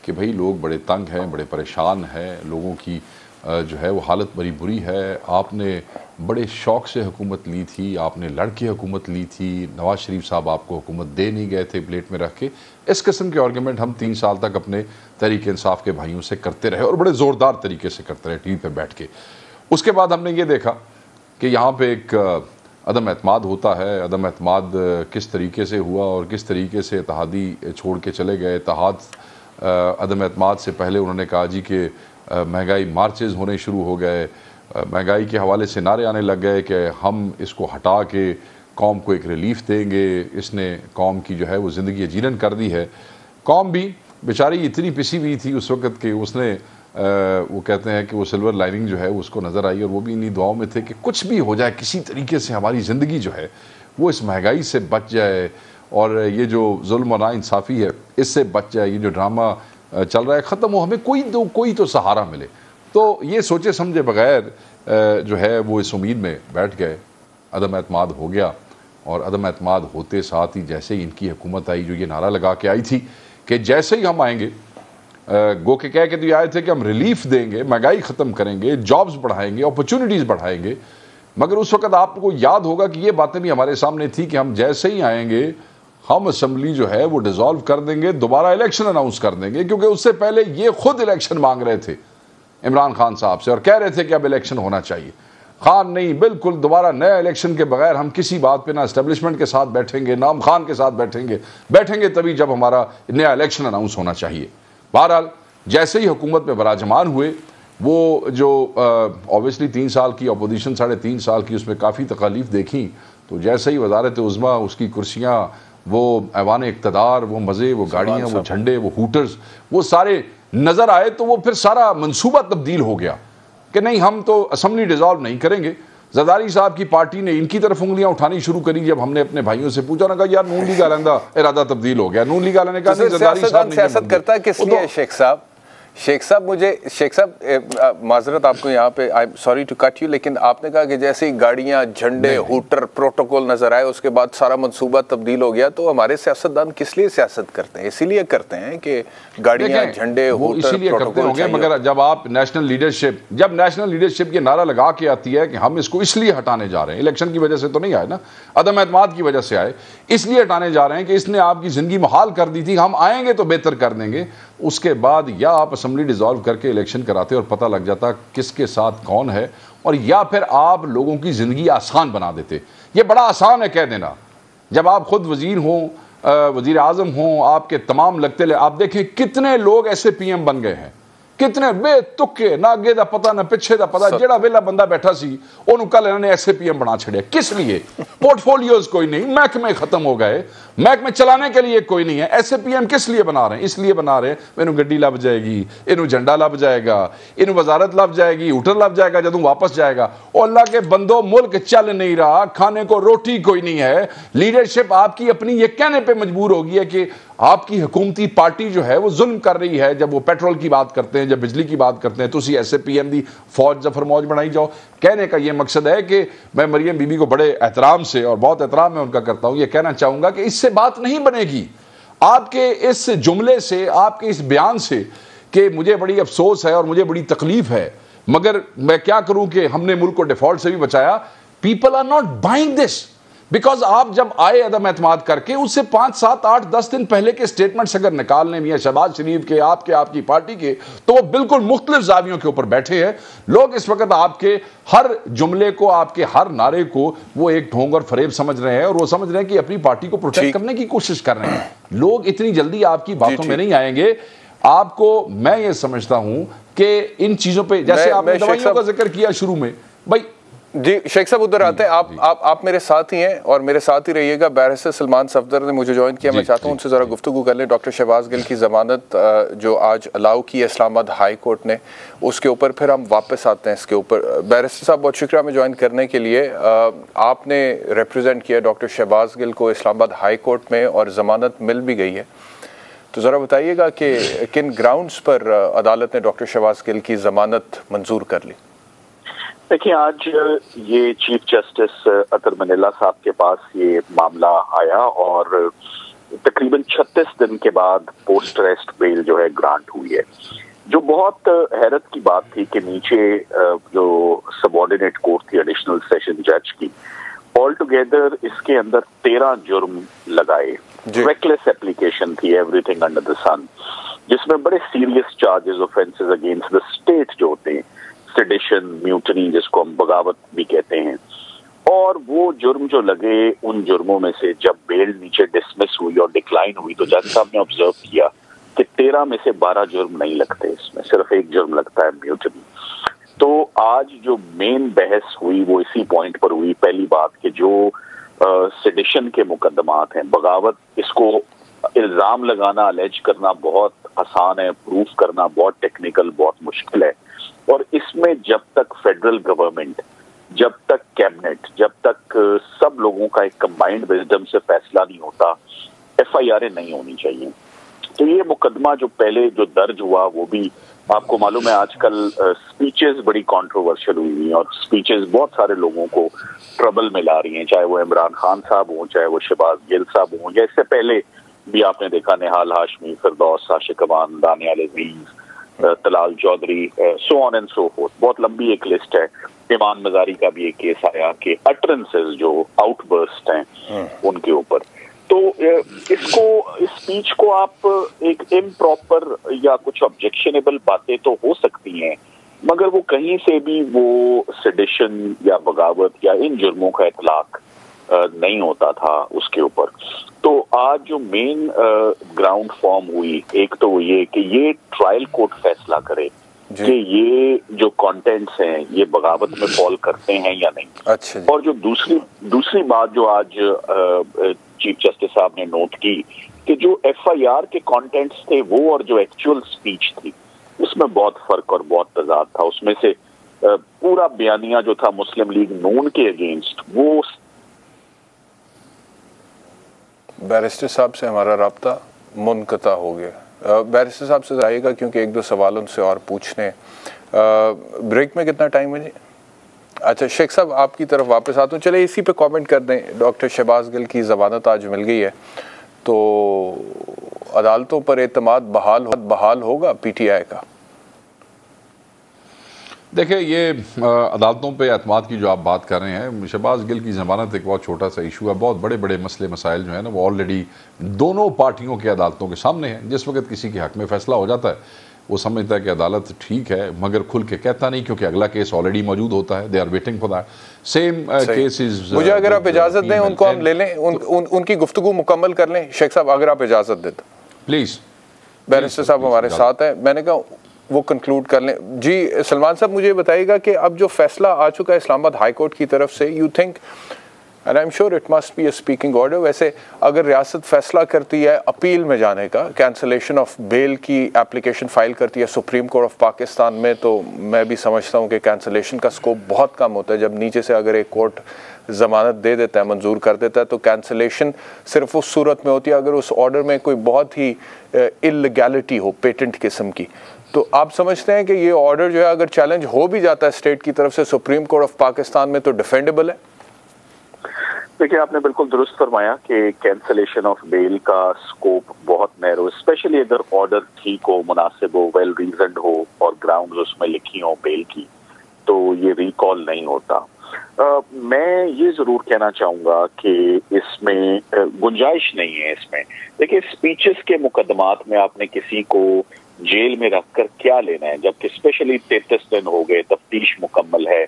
E: कि भाई लोग बड़े तंग हैं, बड़े परेशान हैं, लोगों की जो है वो हालत बड़ी बुरी है। आपने बड़े शौक़ से हुकूमत ली थी, आपने लड़के हुकूमत ली थी, नवाज़ शरीफ साहब आपको हुकूमत दे नहीं गए थे प्लेट में रख के। इस किस्म के आर्गूमेंट हम 3 साल तक अपने तहरीक इंसाफ के भाइयों से करते रहे और बड़े ज़ोरदार तरीके से करते रहे टीवी पर बैठ के। उसके बाद हमने ये देखा कि यहाँ पे एक अदम एतमाद होता है। अदम एतमाद किस तरीके से हुआ और किस तरीके से इत्तेहादी छोड़ के चले गए। इत्तेहाद अदम एतमाद से पहले उन्होंने कहा जी कि महंगाई मार्चेज़ होने शुरू हो गए, महंगाई के हवाले से नारे आने लग गए कि हम इसको हटा के कौम को एक रिलीफ देंगे, इसने कौम की जो है वो ज़िंदगी जीरन कर दी है। कौम भी बेचारी इतनी पिसी हुई थी उस वक़्त कि उसने वो कहते हैं कि वो सिल्वर लाइनिंग जो है उसको नज़र आई और वो भी इन्हीं दुआओं में थे कि कुछ भी हो जाए, किसी तरीके से हमारी ज़िंदगी जो है वो इस महंगाई से बच जाए और ये जो जुल्म और नाइंसाफ़ी है इससे बच जाए, ये जो ड्रामा चल रहा है ख़त्म हो, हमें कोई तो सहारा मिले। तो ये सोचे समझे बगैर जो है वो इस उम्मीद में बैठ गए। अदम एतमाद हो गया और अदम एतमाद होते साथ ही जैसे ही इनकी हुकूमत आई, जो ये नारा लगा के आई थी कि जैसे ही हम आएंगे, गो के कह के तो ये आए थे कि हम रिलीफ देंगे, महंगाई ख़त्म करेंगे, जॉब्स बढ़ाएंगे, अपॉर्चुनिटीज़ बढ़ाएंगे। मगर उस वक़्त आपको याद होगा कि ये बातें भी हमारे सामने थी कि हम जैसे ही आएंगे हम असम्बली जो है वो डिज़ोल्व कर देंगे, दोबारा इलेक्शन अनाउंस कर देंगे, क्योंकि उससे पहले ये खुद इलेक्शन मांग रहे थे। इमरान खान साहब से और कह रहे थे कि अब इलेक्शन होना चाहिए। खान नहीं, बिल्कुल दोबारा नया इलेक्शन के बगैर हम किसी बात पे ना एस्टेब्लिशमेंट के साथ बैठेंगे ना हम खान के साथ बैठेंगे तभी जब हमारा नया इलेक्शन अनाउंस होना चाहिए। बहरहाल जैसे ही हुकूमत में बराजमान हुए, वो जो ऑब्वियसली 3 साल की अपोजिशन 3.5 साल की, उसमें काफ़ी तकलीफ देखी, तो जैसे ही वजारत उज़्मा, उसकी कुर्सियाँ, वो ऐवान इक़्तिदार, वो मज़े, वो गाड़ियाँ, वो झंडे, वो हूटर्स, वो सारे नज़र आए, तो वो फिर सारा मंसूबा तब्दील हो गया कि नहीं, हम तो असम्बली डिज़ॉल्व नहीं करेंगे। जरदारी साहब की पार्टी ने इनकी तरफ उंगलियां उठानी शुरू करी। जब हमने अपने भाइयों से पूछा ना, कहा यार नून लीग वालों का इरादा तब्दील हो गया, नून लीग वालों ने कहा नहीं, जरदारी साहब
A: सियासत करता है किस लिए? शेख साहब माजरत आपको यहाँ पे, I am sorry to cut you, लेकिन आपने कहा कि जैसे ही गाड़ियाँ, झंडे, हूटर, प्रोटोकॉल नजर आए, उसके बाद सारा मंसूबा तब्दील हो गया। तो हमारे सियासतदान किस लिए सियासत करते हैं? इसीलिए करते हैं कि गाड़ियाँ, झंडे, हूटर,
E: इसीलिए करते होंगे। मगर जब आप नेशनल लीडरशिप ये नारा लगा के आती है कि हम इसको इसलिए हटाने जा रहे हैं, इलेक्शन की वजह से तो नहीं आए ना, अदम एतमाद की वजह से आए, इसलिए हटाने जा रहे हैं कि इसने आपकी जिंदगी मुहाल कर दी थी, हम आएंगे तो बेहतर कर देंगे। उसके बाद या आप असम्बली डिसॉल्व करके इलेक्शन कराते और पता लग जाता किसके साथ कौन है, और या फिर आप लोगों की ज़िंदगी आसान बना देते। ये बड़ा आसान है कह देना, जब आप खुद वज़ीर हों, वज़ीर आज़म हों, आपके तमाम लगते ले, आप देखें कितने लोग ऐसे PM बन गए हैं, कितने बेतुके, ना अगे दा पता ना पिछे दा पता, जेड़ा वेला बंदा बैठा सी ओनू कल इन्होंने ऐसे PM बना छड़े। किस लिए? पोर्टफोलियोज कोई नहीं, महकमे खत्म हो गए, महकमे चलाने के लिए कोई नहीं है, ऐसे PM किस लिए बना रहे हैं? इसलिए बना रहे हैं इनू गड्डी लभ जाएगी, इनू झंडा लभ जाएगा, इनू वजारत लभ जाएगी, हुटर लभ जाएगा जदों वापस जाएगा। और अल्लाह के बंदो, मुल्क चल नहीं रहा, खाने को रोटी कोई नहीं है। लीडरशिप आपकी अपनी ये कहने पर मजबूर हो गई है कि आपकी हुकूमती पार्टी जो है वो जुल्म कर रही है। जब वो पेट्रोल की बात करते हैं, जब बिजली की बात करते हैं, तो उसी ऐसे PM दी फौज जफर मौज बनाई जाओ। कहने का ये मकसद है कि मैं मरियम बीबी को बड़े एहतराम से, और बहुत एहतराम मैं उनका करता हूं, ये कहना चाहूंगा कि इससे बात नहीं बनेगी। आपके इस जुमले से, आपके इस बयान से, कि मुझे बड़ी अफसोस है और मुझे बड़ी तकलीफ है, मगर मैं क्या करूं कि हमने मुल्क को डिफॉल्ट से भी बचाया। People are not buying this, because आप जब आए अदम एतमाद करके, उससे 5, 7, 8, 10 दिन पहले के स्टेटमेंट्स अगर निकाल लें मियां शहबाज शरीफ के, आपकी पार्टी के, तो वो बिल्कुल मुख्तलिफ जावियों के ऊपर बैठे हैं। लोग इस वक्त आपके हर जुमले को, आपके हर नारे को वो एक ढोंग और फरेब समझ रहे हैं, और वो समझ रहे हैं कि अपनी पार्टी को प्रोटेक्ट करने की कोशिश कर रहे हैं। लोग इतनी जल्दी आपकी बातों में नहीं आएंगे। आपको मैं ये समझता हूं कि इन चीजों पर, जैसे आपने दवाइयों का जिक्र किया शुरू में, भाई
A: जी शेख साहब उधर आते हैं। आप मेरे साथ ही हैं और मेरे साथ ही रहिएगा। बैरिस्टर सलमान सफदर ने मुझे ज्वाइन किया, मैं चाहता हूं उनसे ज़रा गुफ्तगू कर लें। डॉक्टर शहबाज गिल की ज़मानत जो आज अलाउ की है इस्लामाबाद हाई कोर्ट ने, उसके ऊपर फिर हम वापस आते हैं इसके ऊपर। बैरिस्टर साहब बहुत शुक्रिया हमें ज्वाइन करने के लिए। आपने रिप्रेजेंट किया डॉक्टर शहबाज गिल को इस्लामाबाद हाई कोर्ट में और ज़मानत मिल भी गई है, तो ज़रा बताइएगा कि किन ग्राउंड्स पर अदालत ने डॉक्टर शहबाज गिल की ज़मानत मंजूर कर ली?
F: देखिए, आज ये चीफ जस्टिस अतर मनीला साहब के पास ये मामला आया और तकरीबन 36 दिन के बाद पोस्ट अरेस्ट बेल जो है ग्रांट हुई है। जो बहुत हैरत की बात थी कि नीचे जो सबऑर्डिनेट कोर्ट थी एडिशनल सेशन जज की, ऑल टुगेदर इसके अंदर 13 जुर्म लगाए। रेकलेस एप्लीकेशन थी, एवरीथिंग अंडर द सन, जिसमें बड़े serious charges, offences against the state जो होते हैं, सेडिशन, म्यूटनी जिसको हम बगावत भी कहते हैं, और वो जुर्म जो लगे, उन जुर्मों में से जब बेल नीचे डिसमिस हुई और डिक्लाइन हुई, तो जज साहब ने ऑब्जर्व किया कि 13 में से 12 जुर्म नहीं लगते, इसमें सिर्फ एक जुर्म लगता है, म्यूटनी। तो आज जो मेन बहस हुई वो इसी पॉइंट पर हुई। पहली बात कि जो सेडिशन के मुकदमात हैं, बगावत, इसको इल्जाम लगाना, अलेज करना बहुत आसान है, प्रूफ करना बहुत टेक्निकल, बहुत मुश्किल है। और इसमें जब तक फेडरल गवर्नमेंट, जब तक कैबिनेट, जब तक सब लोगों का एक कंबाइंड विजडम से फैसला नहीं होता, FIR नहीं होनी चाहिए। तो ये मुकदमा जो पहले जो दर्ज हुआ, वो भी आपको मालूम है आजकल स्पीचेस बड़ी कंट्रोवर्शियल हुई हैं, और स्पीचेस बहुत सारे लोगों को ट्रबल में ला रही हैं, चाहे वो इमरान खान साहब हों, चाहे वो शहबाज गिल साहब हों, या इससे पहले भी आपने देखा Nihal Hashmi, Firdous, Ashiq Aman, Daniyal Aziz, Talal Chaudhry, so on and so forth, बहुत लंबी एक लिस्ट है। ईमान मजारी का भी एक केस आया कि अटरेंसेस जो आउटबर्स्ट हैं उनके ऊपर। तो इसको, इस स्पीच को आप एक इम्प्रॉपर या कुछ ऑब्जेक्शनेबल बातें तो हो सकती हैं, मगर वो कहीं से भी वो सेडिशन या बगावत या इन जुर्मों का इतलाक नहीं होता था उसके ऊपर। तो आज जो मेन ग्राउंड फॉर्म हुई, एक तो ये कि ये ट्रायल कोर्ट फैसला करे कि ये जो कंटेंट्स हैं ये बगावत में फॉल करते हैं या नहीं।
A: अच्छा।
F: और जो दूसरी बात जो आज चीफ जस्टिस साहब ने नोट की कि जो FIR के कंटेंट्स थे वो और जो एक्चुअल स्पीच थी उसमें बहुत फर्क और बहुत तजाद था। उसमें से पूरा बयानिया जो था मुस्लिम लीग नून के अगेंस्ट, वो
A: बैरिस्टर साहब से हमारा राब्ता मुनक़ता हो गया। बैरिस्टर साहब से आइएगा क्योंकि एक दो सवाल उनसे और पूछने। ब्रेक में कितना टाइम है जी? अच्छा शेख साहब आपकी तरफ वापस आता हूँ। चले इसी पे कमेंट कर दें। डॉक्टर शहबाज गिल की ज़मानत आज मिल गई है तो अदालतों पर एतमाद बहाल होगा PTI का?
E: देखिए ये अदालतों पे एतमाद की जो आप बात कर रहे हैं, शहबाज गिल की ज़मानत एक बहुत छोटा सा इशू है। बहुत बड़े बड़े मसले मसाइल जो है ना वो ऑलरेडी दोनों पार्टियों के अदालतों के सामने हैं। जिस वक्त किसी के हक़ में फ़ैसला हो जाता है वो समझता है कि अदालत ठीक है, मगर खुल के कहता नहीं क्योंकि अगला केस ऑलरेडी मौजूद होता है। They are waiting for that same cases.
A: मुझे अगर आप इजाज़त दें उनको हम ले लें, उनकी गुफ्तगू मुकम्मल कर लें। शेख साहब अगर आप इजाज़त दें तो
E: प्लीज़।
A: बैरिस्टर साहब हमारे साथ हैं, मैंने कहा वो कंक्लूड कर लें। जी सलमान साहब मुझे बताइएगा कि अब जो फैसला आ चुका है इस्लामाबाद हाई कोर्ट की तरफ से, you think and I am sure it must be a speaking order, वैसे अगर रियासत फैसला करती है अपील में जाने का, कैंसलेशन ऑफ बेल की एप्लीकेशन फाइल करती है सुप्रीम कोर्ट ऑफ पाकिस्तान में, तो मैं भी समझता हूँ कि कैंसलेशन का स्कोप बहुत कम होता है। जब नीचे से अगर एक कोर्ट ज़मानत दे देता है, मंजूर कर देता है, तो कैंसलेशन सिर्फ उस सूरत में होती है अगर उस ऑर्डर में कोई बहुत ही इल्लीगैलिटी हो, पेटेंट किस्म की। तो आप समझते हैं कि ये ऑर्डर जो है अगर चैलेंज हो भी जाता है स्टेट की तरफ से सुप्रीम कोर्ट ऑफ पाकिस्तान में तो डिफेंडेबल है?
F: देखिए आपने बिल्कुल दुरुस्त फरमाया कि कैंसलेशन ऑफ बेल का स्कोप बहुत नैरो, स्पेशली अगर ऑर्डर ठीक हो, मुनासिब हो, वेल रीजनड हो और ग्राउंड्स उसमें लिखी हो बेल की, तो ये रिकॉल नहीं होता। मैं ये जरूर कहना चाहूंगा कि इसमें गुंजाइश नहीं है। इसमें देखिए स्पीचेस के मुकदमात में आपने किसी को जेल में रखकर क्या लेना है, जबकि स्पेशली 33 दिन हो गए, तफ्तीश मुकम्मल है,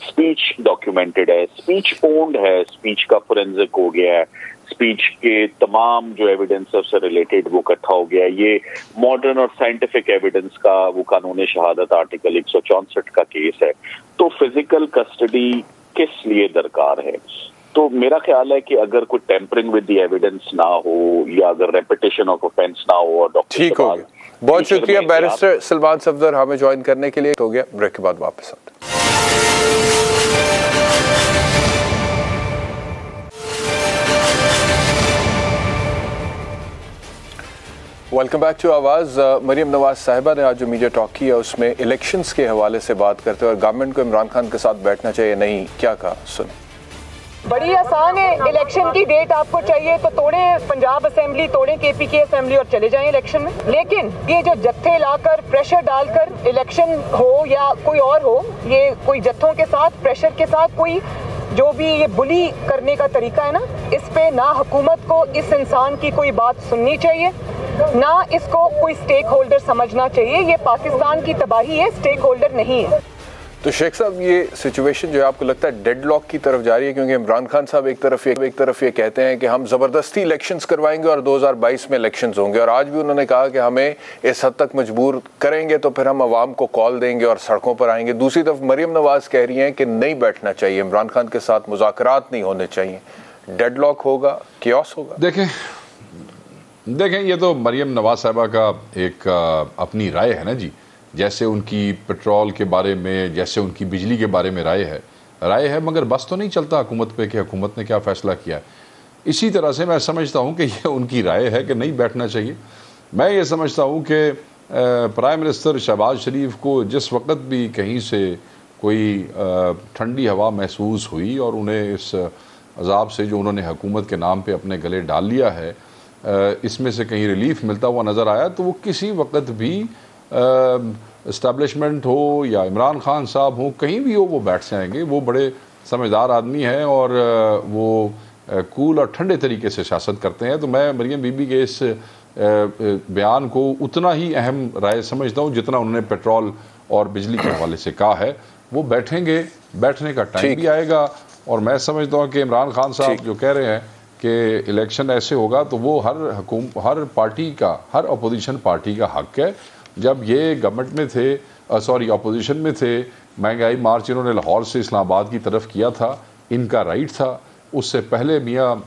F: स्पीच डॉक्यूमेंटेड है, स्पीच ओन्ड है, स्पीच का फोरेंसिक हो गया है, स्पीच के तमाम जो एविडेंस से रिलेटेड वो इकट्ठा हो गया है। ये मॉडर्न और साइंटिफिक एविडेंस का वो कानून शहादत आर्टिकल 164 का केस है। तो फिजिकल कस्टडी किस लिए दरकार है? तो मेरा ख्याल है कि अगर कोई टेम्परिंग विद द एविडेंस ना हो या अगर रेपिटेशन ऑफ ऑफेंस ना हो और डॉक्टर
A: ठीक हो गया। बहुत शुक्रिया बैरिस्टर सलमान सफदर हमें ज्वाइन करने के लिए। हो गया ब्रेक के बाद वापस आते हैं। वेलकम बैक टू आवाज़। मरीम नवाज साहिबा ने आज जो मीडिया टॉक की है उसमें इलेक्शंस के हवाले से बात करते हुए गवर्नमेंट को इमरान खान के साथ बैठना चाहिए नहीं, क्या कहा सुन।
B: बड़ी आसान है, इलेक्शन की डेट आपको चाहिए तो तोड़ें पंजाब असेंबली, तोड़ें KPK असेंबली और चले जाएं इलेक्शन में। लेकिन ये जो जत्थे लाकर प्रेशर डालकर इलेक्शन हो या कोई और हो, ये कोई जत्थों के साथ प्रेशर के साथ कोई जो भी ये बुली करने का तरीका है ना, इस पे ना हुकूमत को इस इंसान की कोई बात सुननी चाहिए, ना इसको कोई स्टेक होल्डर समझना चाहिए। ये पाकिस्तान की तबाही है, स्टेक होल्डर नहीं है।
A: तो शेख साहब ये सिचुएशन जो है आपको लगता है डेडलॉक की तरफ जा रही है? क्योंकि इमरान खान साहब एक तरफ ये कहते हैं कि हम ज़बरदस्ती इलेक्शंस करवाएंगे और 2022 में इलेक्शंस होंगे, और आज भी उन्होंने कहा कि हमें इस हद तक मजबूर करेंगे तो फिर हम आवाम को कॉल देंगे और सड़कों पर आएंगे। दूसरी तरफ मरीम नवाज कह रही हैं कि नहीं बैठना चाहिए, इमरान खान के साथ मुज़ाकरात नहीं होने चाहिए। डेडलॉक होगा, कियोस होगा?
E: देखें ये तो मरीम नवाज साहिबा का एक अपनी राय है ना जी। जैसे उनकी पेट्रोल के बारे में, जैसे उनकी बिजली के बारे में राय है, मगर बस तो नहीं चलता हुकूमत पे कि हुकूमत ने क्या फ़ैसला किया है। इसी तरह से मैं समझता हूँ कि ये उनकी राय है कि नहीं बैठना चाहिए। मैं ये समझता हूँ कि प्राइम मिनिस्टर शहबाज शरीफ को जिस वक्त भी कहीं से कोई ठंडी हवा महसूस हुई और उन्हें इस अजाब से जो उन्होंने हुकूमत के नाम पे अपने गले डाल लिया है, इसमें से कहीं रिलीफ मिलता हुआ नज़र आया, तो वो किसी वक्त भी इस्टेब्लिशमेंट हो या इमरान खान साहब हो, कहीं भी हो, वो बैठ जाएंगे। वो बड़े समझदार आदमी हैं और वो कूल और ठंडे तरीके से सियासत करते हैं। तो मैं मरीम बीबी के इस बयान को उतना ही अहम राय समझता हूँ जितना उन्होंने पेट्रोल और बिजली के हवाले से कहा है, वो बैठेंगे, बैठने का टाइम भी आएगा। और मैं समझता हूँ कि इमरान खान साहब जो कह रहे हैं कि इलेक्शन ऐसे होगा, तो वो हर पार्टी का, हर अपोजिशन पार्टी का हक है। जब ये गवर्नमेंट में थे, अपोजिशन में थे, महंगाई मार्च इन्होंने लाहौर से इस्लामाबाद की तरफ किया था, इनका राइट था। उससे पहले मियाँ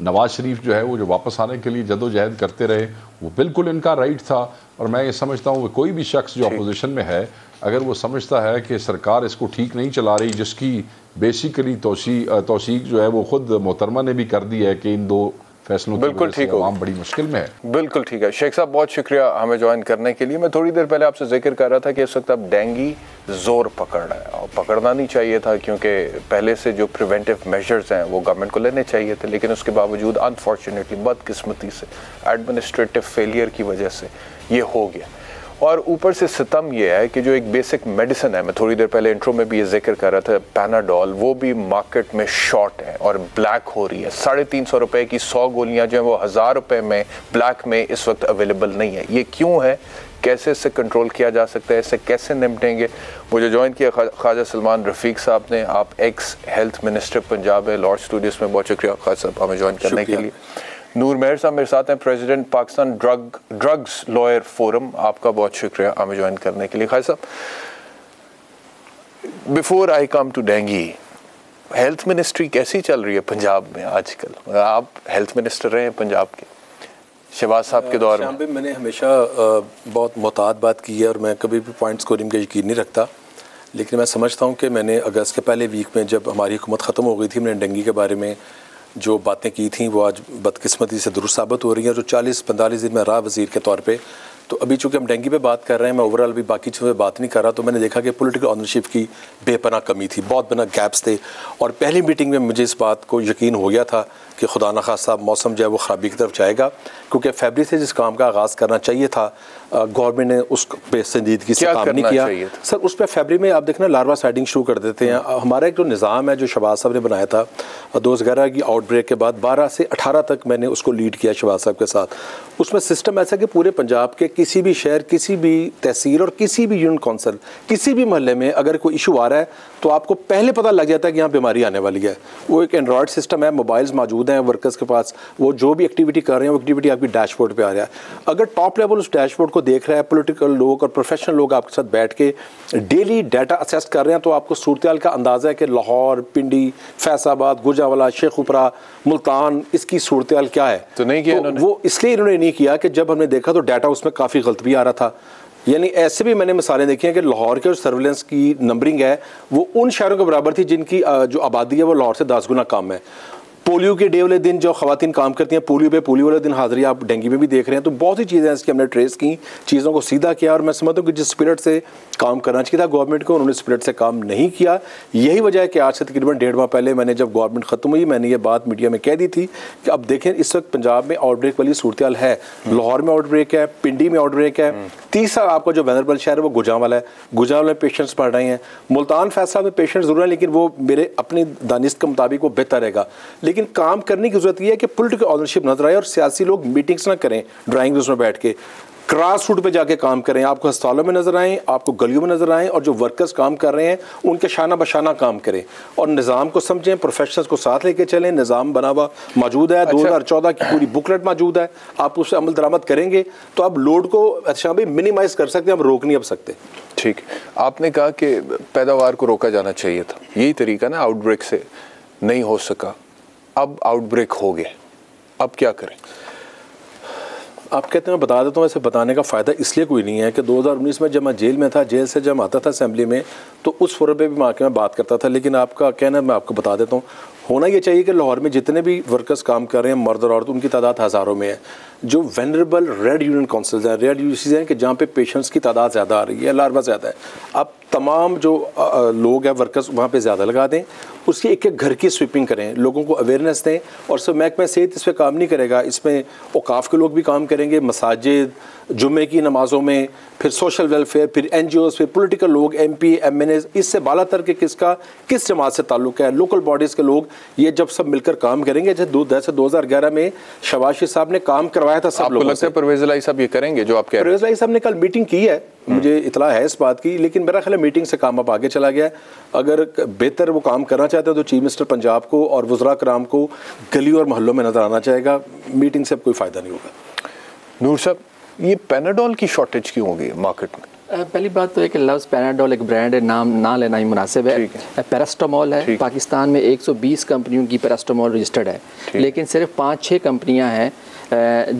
E: नवाज शरीफ जो है वो जो वापस आने के लिए जदोजहद करते रहे, वो बिल्कुल इनका राइट था। और मैं ये समझता हूँ कि कोई भी शख्स जो अपोजिशन में है, अगर वो समझता है कि सरकार इसको ठीक नहीं चला रही, जिसकी बेसिकली तौसीक जो है वो खुद मोहतरमा ने भी कर दी है कि इन दो फैसलों
A: बिल्कुल ठीक हो,
E: बड़ी मुश्किल में है।
A: बिल्कुल ठीक है। शेख साहब बहुत शुक्रिया हमें ज्वाइन करने के लिए। मैं थोड़ी देर पहले आपसे जिक्र कर रहा था कि इस वक्त अब डेंगू जोर पकड़ रहा है, और पकड़ना नहीं चाहिए था, क्योंकि पहले से जो प्रिवेंटिव मेजर्स हैं वो गवर्नमेंट को लेने चाहिए थे, लेकिन उसके बावजूद अनफॉर्चुनेटली, बदकिस्मती से, एडमिनिस्ट्रेटिव फेलियर की वजह से ये हो गया। और ऊपर से सितम ये है कि जो एक बेसिक मेडिसिन है, मैं थोड़ी देर पहले इंट्रो में भी ये जिक्र कर रहा था, पैनाडोल, वो भी मार्केट में शॉर्ट है और ब्लैक हो रही है। 350 रुपए की 100 गोलियां जो है वो 1000 रुपए में ब्लैक में इस वक्त अवेलेबल नहीं है। ये क्यों है, कैसे इससे कंट्रोल किया जा सकता है, इससे कैसे निपटेंगे? मुझे ज्वाइन किया ख्वाजा सलमान रफ़ीक साहब ने, आप एक्स हेल्थ मिनिस्टर पंजाब है, लॉर्ड स्टूडियोज में। बहुत शुक्रिया ख्वाजा साहब हमें ज्वाइन करने के लिए। नूर मेहर साहब मेरे साथ हैं, president Pakistan drugs lawyer forum, आपका बहुत शुक्रिया हमें ज्वाइन करने के लिए। खान साहब, before I come to dengue, health ministry कैसी चल रही है पंजाब में आजकल? आप हेल्थ मिनिस्टर रहे हैं पंजाब के शहबाज साहब के दौर में।
G: मैंने हमेशा बहुत मोहतात बात की है और मैं कभी भी पॉइंट स्कोरिंग का यकीन नहीं रखता, लेकिन मैं समझता हूँ कि मैंने अगस्त के पहले वीक में जब हमारी हुकूमत ख़त्म हो गई थी, मैंने डेंगू के बारे में जो बातें की थी वो आज बदकिस्मती से दुरुस्त साबित हो रही हैं। जो 40-45 दिन में रहा वज़ीर के तौर पे, तो अभी चूँकि हम डेंगू पे बात कर रहे हैं, मैं ओवरऑल भी बाकी चीज़ों पे बात नहीं कर रहा, तो मैंने देखा कि पॉलिटिकल ऑनरशिप की बेपनाह कमी थी, बहुत बना गैप्स थे। और पहली मीटिंग में मुझे इस बात को यकीन हो गया था कि खुदा न खास्ता मौसम जो है वो ख़राबी की तरफ जाएगा, क्योंकि फरवरी से जिस काम का आगाज़ करना चाहिए था, गवर्नमेंट ने उस पे संजीदगी से काम नहीं किया। सर, उस पर फरवरी में आप देखना लार्वा साइडिंग शुरू कर देते हैं। हमारा एक जो निज़ाम है जो शहबाज साहब ने बनाया था 2011 की आउटब्रेक के बाद, 12 से 18 तक मैंने उसको लीड किया शहबाज साहब के साथ। उसमें सिस्टम ऐसा कि पूरे पंजाब के किसी भी शहर, किसी भी तहसील और किसी भी यूनिट कौंसिल, किसी भी महल्ले में अगर कोई इशू आ रहा है तो आपको पहले पता लग जाता है कि यहाँ बीमारी आने वाली है। वो एक एंड्रॉयड सिस्टम है, मोबाइल्स मौजूद हैं वर्कर्स के पास, वो जो भी एक्टिविटी कर रहे हैं वो एक्टिविटी आपकी डैशबोर्ड पे आ रहा है। अगर टॉप लेवल उस डैशबोर्ड को देख रहा है, पॉलिटिकल लोग और प्रोफेशनल लोग आपके साथ बैठ के डेली डाटा असेस कर रहे हैं, तो आपको सूरत का अंदाज़ा है कि लाहौर, पिंडी, फैसलाबाद, गुजरावाला, शेखुपुरा, मुल्तान, इसकी सूरत क्या है।
A: तो नहीं किया इन्होंने।
G: वो इसलिए इन्होंने नहीं किया कि जब हमने देखा तो डाटा उसमें काफ़ी गलत भी आ रहा था। यानी ऐसे भी मैंने मिसालें देखी हैं कि लाहौर के जो सर्विलेंस की नंबरिंग है वो उन शहरों के बराबर थी जिनकी जो आबादी है वो लाहौर से 10 गुना कम है। पोलियो के डे वाले दिन जो ख़वातीन काम करती हैं पोलियो पे, पोलियो वाले दिन हाज़िरी आप डेंगू में भी देख रहे हैं। तो बहुत सी चीज़ें हैं इसकी हमने ट्रेस की, चीज़ों को सीधा किया, और मैं समझता हूँ कि जिस स्पिरिट से काम करना चाहिए था गवर्नमेंट को, उन्होंने स्पिरिट से काम नहीं किया। यही वजह है कि आज से तकरीबन 1.5 माह पहले मैंने जब गवर्नमेंट ख़त्म हुई, मैंने ये बात मीडिया में कह दी थी कि अब देखें इस वक्त पंजाब में आउटब्रेक वाली सूरत है। लाहौर में आउटब्रेक है, पिंडी में आउटब्रेक है, तीसरा आपका जो वनरेबल शहर है वो गुजरांवाला है, गुजरांवाला में पेशेंट्स बढ़ रहे हैं, मुल्तान फैसला में पेशेंट्स ज़रूर हैं, लेकिन वो मेरे अपनी दानिश के मुताबिक वो बेहतर रहेगा। लेकिन काम करने की जरूरत यह है कि पॉलिटिकल ऑनरशिप नजर आए और सियासी लोग मीटिंग्स ना करें ड्राइंग रूम्स में बैठ के, क्रास रूट पे जाके काम करें, आपको अस्पतालों में नजर आएँ, आपको गलियों में नजर आएँ, और जो वर्कर्स काम कर रहे हैं उनके शाना बशाना काम करें और निज़ाम को समझें, प्रोफेशनल्स को साथ लेके चलें। निज़ाम बना हुआ मौजूद है, 2014 की पूरी बुकलेट मौजूद है, आप उससे अमल दरामद करेंगे तो आप लोड को अच्छा भी मिनिमाइज कर सकते हैं, हम रोक नहीं अब सकते।
A: ठीक, आपने कहा कि पैदावार को रोका जाना चाहिए था, यही तरीका ना, आउटब्रेक से नहीं हो सका, अब आउटब्रेक हो गया, अब क्या करें?
G: आप कहते हैं मैं बता देता हूँ, ऐसे बताने का फ़ायदा इसलिए कोई नहीं है कि 2019 में जब मैं जेल में था, जेल से जब आता था असेंबली में तो उस फोरम पे भी मैं आके मैं बात करता था, लेकिन आपका कहना मैं आपको बता देता हूँ, होना ये चाहिए कि लाहौर में जितने भी वर्कर्स काम कर रहे हैं, मर्द और औरत, उनकी तादाद हज़ारों में है। जो वेनरेबल रेड यूनियन काउंसिल्स हैं, रेड यूनियन हैं कि जहाँ पे पेशेंट्स की तादाद ज़्यादा आ रही है, लार्वा ज़्यादा है, आप तमाम जो लोग हैं वर्कर्स वहाँ पे ज़्यादा लगा दें, उसकी एक एक घर की स्वीपिंग करें, लोगों को अवेयरनेस दें। और सब महकमा सेहत इस पर काम नहीं करेगा, इसमें औकाफ के लोग भी काम करेंगे, मसाजिद, जुम्मे की नमाज़ों में, फिर सोशल वेलफेयर, फिर NGOs, फिर पॉलिटिकल लोग, MP, MNA, इससे बालातर के किसका किस जमात से ताल्लुक़ है, लोकल बॉडीज़ के लोग, ये जब सब मिलकर काम करेंगे। जैसे 2011 में शहबाज शरीफ साहब ने काम करवाया था सब लोगों से।
A: आपको लगता है परवेज़ इलाही साहब ये करेंगे जो आप कह रहे हैं?
G: परवेज़ इलाही साहब ने कल मीटिंग की है, मुझे इतला है इस बात की, लेकिन मेरा ख्याल है मीटिंग से काम अब आगे चला गया है। अगर बेहतर वो काम करना चाहते हैं तो चीफ मिनिस्टर पंजाब को और वज़रा कराम को गली और मोहल्लों में नज़र आना चाहेगा। मीटिंग से अब कोई फ़ायदा नहीं होगा।
A: नूर साहब, ये पैनाडोल की शॉर्टेज क्यों हो गई मार्केट में?
C: पहली बात तो है कि लव्स पैनाडोल एक ब्रांड है, नाम ना लेना ही मुनासिब है। पैरास्टामोल है, पाकिस्तान में 120 कंपनियों की पैरास्टामोल रजिस्टर्ड है, लेकिन सिर्फ 5-6 कंपनियां हैं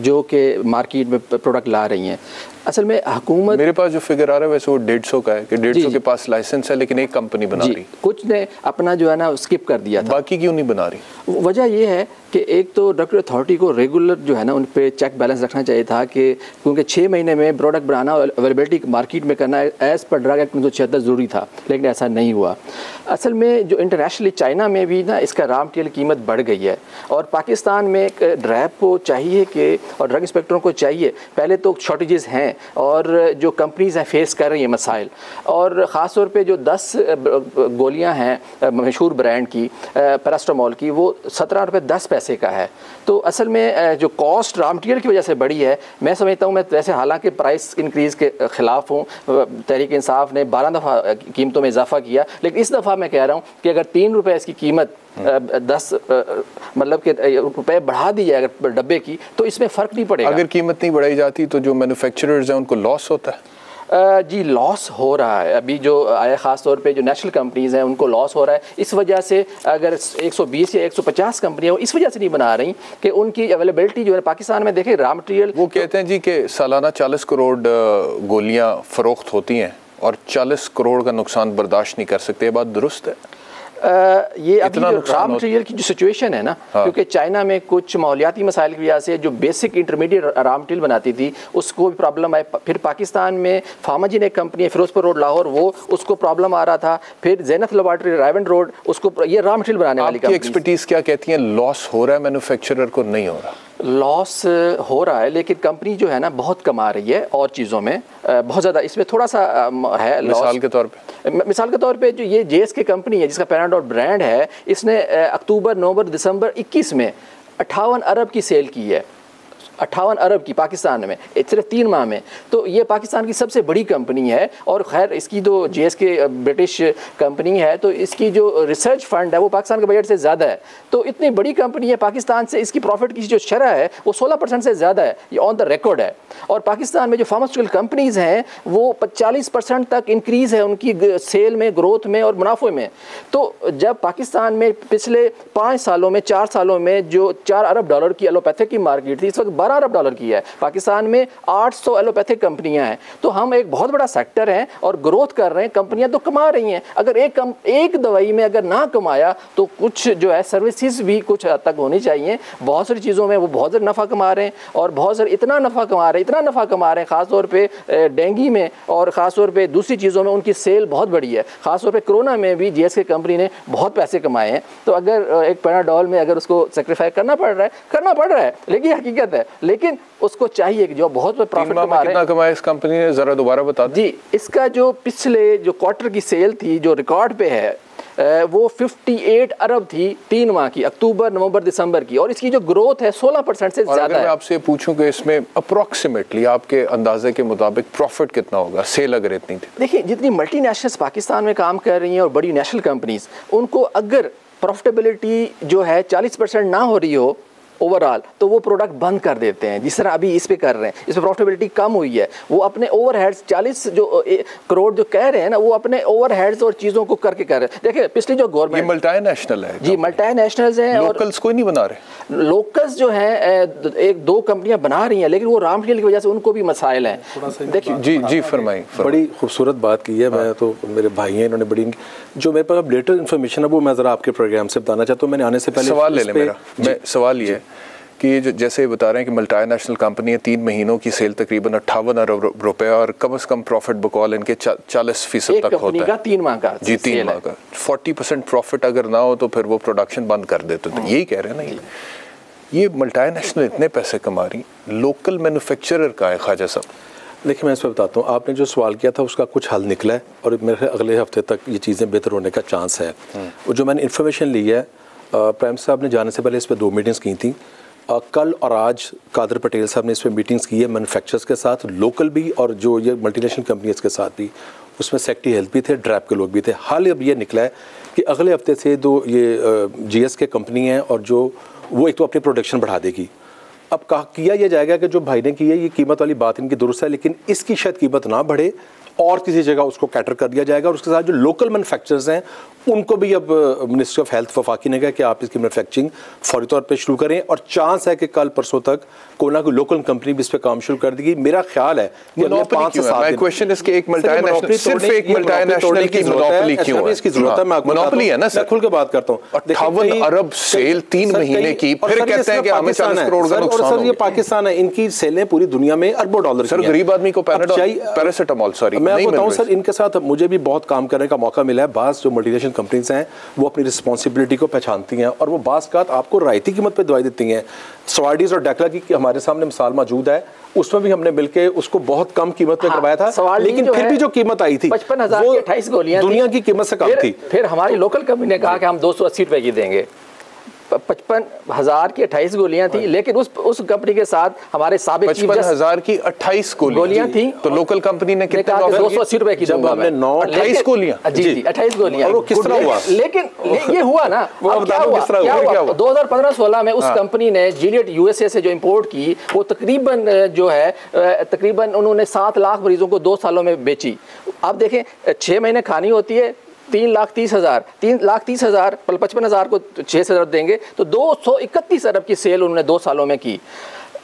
C: जो कि मार्केट में प्रोडक्ट ला रही हैं। असल में हुकूमत, मेरे
A: पास जो फिगर आ रहा है वैसे वो 150 का है कि 150 के पास लाइसेंस है, लेकिन एक कंपनी बना रही,
C: कुछ ने अपना जो है ना स्किप कर दिया था।
A: बाकी क्यों नहीं बना रही?
C: वजह यह है कि एक तो रेगुलेटरी अथॉरिटी को रेगुलर जो है ना उन पे चेक बैलेंस रखना चाहिए था कि क्योंकि 6 महीने में प्रोडक्ट बनाना और अवेलेबिलिटी मार्केट में करना एज़ पर ड्रग एक्ट 1976 ज़रूरी था, लेकिन ऐसा नहीं हुआ। असल में जो इंटरनेशनली चाइना में भी ना इसका रॉ मटेरियल कीमत बढ़ गई है और पाकिस्तान में ड्रैब को चाहिए कि और ड्रग इंस्पेक्टरों को चाहिए, पहले तो शॉर्टेजेस हैं और जो कंपनीज़ हैं फेस कर रही हैं मसाइल, और ख़ास तौर पे जो 10 गोलियां हैं मशहूर ब्रांड की पैरास्टामोल की, वो 17 रुपये 10 पैसे का है। तो असल में जो कॉस्ट रॉ मटेरियल की वजह से बढ़ी है, मैं समझता हूँ, मैं वैसे हालांकि प्राइस इंक्रीज़ के ख़िलाफ़ हूँ, तहरीक इंसाफ ने 12 दफ़ा कीमतों में इजाफा किया, लेकिन इस दफ़ा मैं कह रहा हूँ कि अगर 3 रुपये इसकी कीमत 10 मतलब कि रुपये बढ़ा दी जाए अगर डब्बे की, तो इसमें फ़र्क नहीं पड़ेगा।
A: अगर कीमत नहीं बढ़ाई जाती तो जो मैन्युफैक्चरर्स हैं उनको लॉस होता है?
C: जी लॉस हो रहा है। अभी जो आया ख़ास तौर पे जो नेशनल कंपनीज़ हैं उनको लॉस हो रहा है। इस वजह से अगर 120 या 150 कंपनियाँ वो इस वजह से नहीं बना रही कि उनकी अवेलेबिलिटी जो है पाकिस्तान में, देखें रॉ मटेरियल, वो
A: कहते हैं जी कि सालाना 40 करोड़ गोलियाँ फ़रोख्त होती हैं और 40 करोड़ का नुकसान बर्दाश्त नहीं कर सकते, ये बात दुरुस्त है?
C: ये अभी जो रॉ मटेरियल की जो सिचुएशन है ना, क्योंकि चाइना में कुछ माहौलियाती मसाइल की वजह से जो बेसिक इंटरमीडिएट रॉ मटेरियल बनाती थी उसको भी प्रॉब्लम आई। फिर पाकिस्तान में फार्माजिन एक कंपनी है फिरोजपुर रोड लाहौर, वो उसको प्रॉब्लम आ रहा था। फिर ज़ैनत लेबॉरेटरी रायवन रोड, उसको ये रॉ मटेरियल बनाने वाली कंपनी।
A: एक्सपर्टीज क्या कहती है, लॉस हो रहा है मैन्युफैक्चरर को? नहीं हो रहा
C: लॉस हो रहा है, लेकिन कंपनी जो है ना बहुत कमा रही है और चीज़ों में बहुत ज़्यादा, इसमें थोड़ा सा है
A: मिसाल
C: के तौर पे जो ये JSK कंपनी है जिसका पैनाडोल ब्रांड है, इसने अक्टूबर, नवंबर, दिसंबर 21 में 58 अरब की सेल की है, 58 अरब की पाकिस्तान में सिर्फ 3 माह में। तो ये पाकिस्तान की सबसे बड़ी कंपनी है और खैर इसकी जो JSK ब्रिटिश कंपनी है, तो इसकी जो रिसर्च फंड है वो पाकिस्तान के बजट से ज़्यादा है। तो इतनी बड़ी कंपनी है, पाकिस्तान से इसकी प्रॉफिट की जो शरह है वो 16% से ज़्यादा है, ये ऑन द रिकॉर्ड है। और पाकिस्तान में जो फार्मास्यूटिकल कंपनीज़ हैं वो 40% तक इंक्रीज़ है उनकी सेल में, ग्रोथ में और मुनाफे में। तो जब पाकिस्तान में पिछले 5 सालों में, 4 सालों में जो 4 अरब डॉलर की एलोपैथिक की मार्केट थी, इस वक्त 12 अरब डॉलर की है। पाकिस्तान में 800 एलोपैथिक कंपनियां हैं, तो हम एक बहुत बड़ा सेक्टर हैं और ग्रोथ कर रहे हैं, कंपनियां तो कमा रही हैं। अगर एक दवाई में अगर ना कमाया तो कुछ जो है सर्विसेज भी कुछ हद तक होनी चाहिए। बहुत सारी चीज़ों में वो बहुत ज़्यादा नफ़ा कमा रहे हैं और बहुत सारे इतना नफ़ा कमा रहे हैं ख़ासतौर पे डेंगू में और ख़ासतौर पे दूसरी चीज़ों में उनकी सेल बहुत बड़ी है। ख़ासतौर पे कोरोना में भी JSK कंपनी ने बहुत पैसे कमाए हैं। तो अगर एक पैनाडोल में अगर उसको सेक्रीफाई करना पड़ रहा है, लेकिन हकीकत है, लेकिन उसको चाहिए कि जो बहुत प्रॉफिट कमा रहे हैं।
A: कितना कमाया इस कंपनी ने, ज़रा दोबारा बता दें।
C: जी, इसका जो पिछले जो क्वार्टर की सेल थी जो रिकॉर्ड पे है वो 58 अरब थी 3 माह की, अक्टूबर, नवंबर, दिसंबर की, और इसकी जो ग्रोथ है 16% से ज़्यादा है।
A: अगर मैं आपसे पूछूं कि इसमें अप्रॉक्सीमेटली आपके अंदाजे के मुताबिक प्रॉफिट कितना होगा, सेल अगर इतनी थी?
C: देखिए, जितनी मल्टीनेशनल्स पाकिस्तान में काम कर रही हैं और बड़ी नेशनल कंपनीज, उनको अगर प्रॉफिटेबिलिटी जो है 40% ना हो रही हो ओवरऑल, तो वो प्रोडक्ट बंद कर देते हैं, जिस तरह अभी इस पे कर रहे हैं। इसमें प्रॉफिटेबिलिटी कम हुई है, वो अपने ओवरहेड्स 40 करोड़ जो कह रहे हैं ना, वो अपने ओवरहेड्स और चीज़ों को करके कर रहे हैं। देखिए पिछली जो गवर्नमेंट,
A: ये मल्टीनेशनल है
C: जी, मल्टीनेशनल्स हैं,
A: लोकल्स कोई नहीं बना रहे।
C: लोकल्स जो हैं 1-2 कंपनियां बना रही हैं, लेकिन वो रॉ मटेरियल की वजह से उनको भी मसाइल हैं।
A: देखिए जी फरमाइए।
G: बड़ी खूबसूरत बात की है। मैं तो मेरे भाई हैं, इन्होंने बड़ी, जो मेरे पास अपडेटेड इन्फॉर्मेशन है वो मैं ज़रा आपके प्रोग्राम से बताना चाहता हूँ। मैंने आने से पहले
A: सवाल ले लें मेरा। सवाल ये कि जो जैसे बता रहे हैं कि मल्टीनेशनल कंपनी है, 3 महीनों की सेल तकरीबन 58 अरब रुपए और कम से कम प्रॉफिट बकौल इनके 40% तक होता है।
C: 3 माह का
A: जी, 3 माह का 40% प्रॉफिट अगर ना हो तो फिर वो प्रोडक्शन बंद कर देते। तो यही कह रहे हैं ना, ये मल्टीनेशनल इतने पैसे कमा रही, लोकल मैन्युफैक्चरर का है ख्वाजा साहब?
G: देखिए, मैं इस पर बताता हूँ, आपने जो सवाल किया था उसका कुछ हल निकला है और मेरे अगले हफ्ते तक ये चीज़ें बेहतर होने का चांस है। और जो मैंने इन्फॉर्मेशन ली है, प्राइम साहब ने जाने से पहले इस पर 2 मीटिंग्स की थी। कल और आज कादर पटेल साहब ने इस पर मीटिंग्स की है मैन्युफैक्चरर्स के साथ, लोकल भी और जो ये मल्टीनेशनल कंपनीज के साथ भी। उसमें सेक्रेटरी हेल्थ भी थे, ड्रैप के लोग भी थे। हाल अब ये निकला है कि अगले हफ्ते से जो ये जीएस के कंपनी है और जो वो एक तो अपनी प्रोडक्शन बढ़ा देगी। अब किया यह जाएगा कि जो भाई ने की है ये कीमत वाली बात इनकी दुरुस्त है, लेकिन इसकी शायद कीमत ना बढ़े और किसी जगह उसको कैटर कर दिया जाएगा। और उसके साथ जो लोकल मैन्युफैक्चरर्स हैं उनको भी अब मिनिस्ट्री ऑफ हेल्थ वफाकी ने कहा कि आप इसकी मैन्युफैक्चरिंग फौरी तौर पे शुरू करें, और चांस है कि कल परसों तक कोई ना कोई लोकल कंपनी भी इस पे काम शुरू कर देगी। मेरा ख्याल है कि अगले 5 से 7 दिन
A: क्वेश्चन इसके एक मल्टीनेशनल सिर्फ एक मल्टीनेशनल की मोनोपोली क्यों है?
G: इसकी जरूरत है, मैं
A: मोनोपोली है ना सर,
G: खुल के बात करता हूं।
A: 58 अरब सेल 3 महीने की, फिर कहते हैं कि हमें 40 करोड़ का नुकसान
G: है। सर ये पाकिस्तान है, इनकी सेलें पूरी दुनिया में अरबों डॉलर की।
A: सर गरीब आदमी को पैरासिटामोल सॉरी
G: मैं बताऊं सर, इनके साथ मुझे भी बहुत काम करने का मौका मिला है। बास जो मल्टीनेशनल कंपनीज हैं वो अपनी रिस्पॉन्सिबिलिटी को पहचानती हैं और वो बास का आपको रायती कीमत पे दवाई देती हैं। सवार्डीज और डेक्ला की हमारे सामने मिसाल मौजूद है, उसमें भी हमने मिलके उसको बहुत कम कीमत पे करवाया था, लेकिन फिर भी जो कीमत आई थी
C: 55,000 की 28 गोलियां
G: दुनिया की कीमत से कम थी।
C: फिर हमारी लोकल कंपनी ने कहा कि हम 280 रुपए की देंगे। 55,000 की 28 गोलियां थी, लेकिन उस कंपनी के साथ हमारे साबिक
A: 55,000 की 28 गोलियां
C: थी,
A: तो लोकल कंपनी ने कितने
C: 280 रुपए की
G: जब हमने
A: 28 गोलियां
C: जी 28 गोलियां,
G: वो किस तरह हुआ?
C: लेकिन ये हुआ ना,
G: वो
C: क्या हुआ 2015-16 में उस कंपनी ने जीलियट यूएसए से जो इंपोर्ट की वो तकरीबन जो है तकरीबन उन्होंने 7 लाख मरीजों को 2 सालों में बेची। आप देखें 6 महीने खानी होती है 3,30,000 55,000 को 6,000 देंगे तो 231 अरब की सेल उन्होंने 2 सालों में की।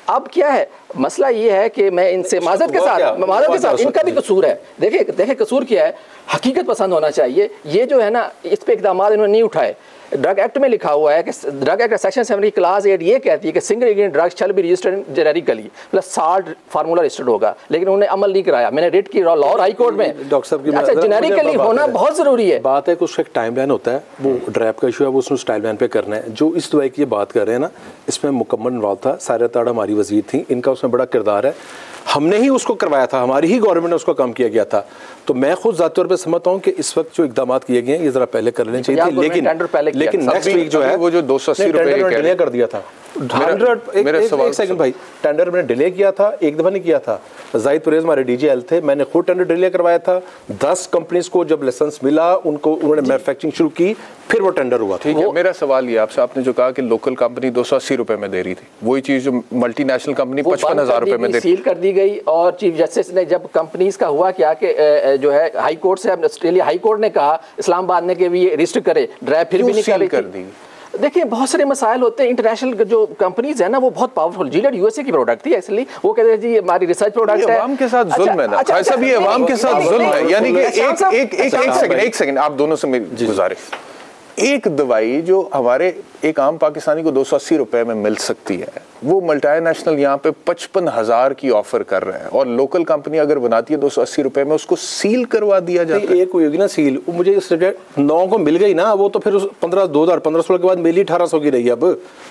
C: अब क्या है मसला ये है कि मैं इनसे माजरत के साथ इनका भी कसूर है। देखिए कसूर क्या है, हकीकत पसंद होना चाहिए। ये जो है ना इस पे इक़दाम इन्होंने नहीं उठाए। ड्रग एक्ट में लिखा हुआ है कि ड्रग एक्ट सेक्शन 70 क्लास 8 ये कहती है कि single ingredient drugs shall be registered generically plus salt formula registered होगा, लेकिन उन्होंने अमल नहीं कराया। मैंने रेड की लाहौर हाई कोर्ट में
G: डॉक्टर साहब की
C: अच्छा जेनेरिकली होना बहुत जरूरी है।
G: बात है कि उसका एक टाइमलाइन होता है, वो ड्रैप का इशू है, वो उसने उस टाइमलाइन पे करना है। जो इस दवाई की ये बात कर रहे हैं ना, इसमें मुकम्मल इन्वॉल्व था सारा ताड़ा हमारी वजीर थी, इनका उसमें बड़ा किरदार है। हमने ही उसको करवाया था, हमारी ही गवर्नमेंट ने उसको काम किया गया था। तो मैं खुद ज़ाती तौर पे समझता हूँ कि इस वक्त जो इकदाम किए गए हैं ये जरा पहले कर लेने चाहिए थे, लेकिन नेक्स्ट वीक जो है
A: वो जो 280 रुपए
G: डिले कर दिया था। 100 एक सेकंड भाई, टेंडर मैंने डिले किया था, एक दफ़ा नहीं किया था। जाहिद परेज हमारे डीजीएल थे, मैंने खुद टेंडर डिले करवाया था। 10 कंपनीज को जब लाइसेंस मिला उनको उन्होंने मैन्युफैक्चरिंग शुरू की, फिर वो टेंडर हुआ।
A: ठीक है, मेरा सवाल ये आपसे, आपने जो कहा कि लोकल कंपनी 280 रुपए में दे रही थी, वही चीज़ जो मल्टीनेशनल कंपनी 55,000 रुपए में
C: सील कर दी गई। और चीफ जस्टिस ने जब कंपनीज का हुआ क्या कि जो है हाई कोर्ट से ऑस्ट्रेलिया हाई कोर्ट ने कहा इस्लामाबाद ने कि भी रजिस्टर करे, ड्राइव फिर भी नहीं कर दी। देखिए बहुत सारे मसाइल होते हैं। इंटरनेशनल जो कंपनीज है ना वो बहुत पावरफुल, जीलियट यूएसए की प्रोडक्ट थी एक्चुअली, वो कहते हैं जी हमारी रिसर्च प्रोडक्ट है।
A: अवाम के साथ जुल्म है ना भाई साहब, ये अवाम के साथ जुल्म है। यानी कि एक सेकंड आप दोनों से मेरी गुजारिश, एक दवाई जो हमारे एक आम पाकिस्तानी को 280 रुपए में मिल सकती है, वो मल्टीनेशनल यहाँ पे 55,000 की ऑफर कर रहे हैं, और लोकल कंपनी अगर बनाती है 280 रुपए में, उसको सील करवा दिया जाता है।
G: एक होगी ना सील, मुझे इस 9 को मिल गई ना, वो तो फिर 2015-16 के बाद मिली 1800 की रही है। अब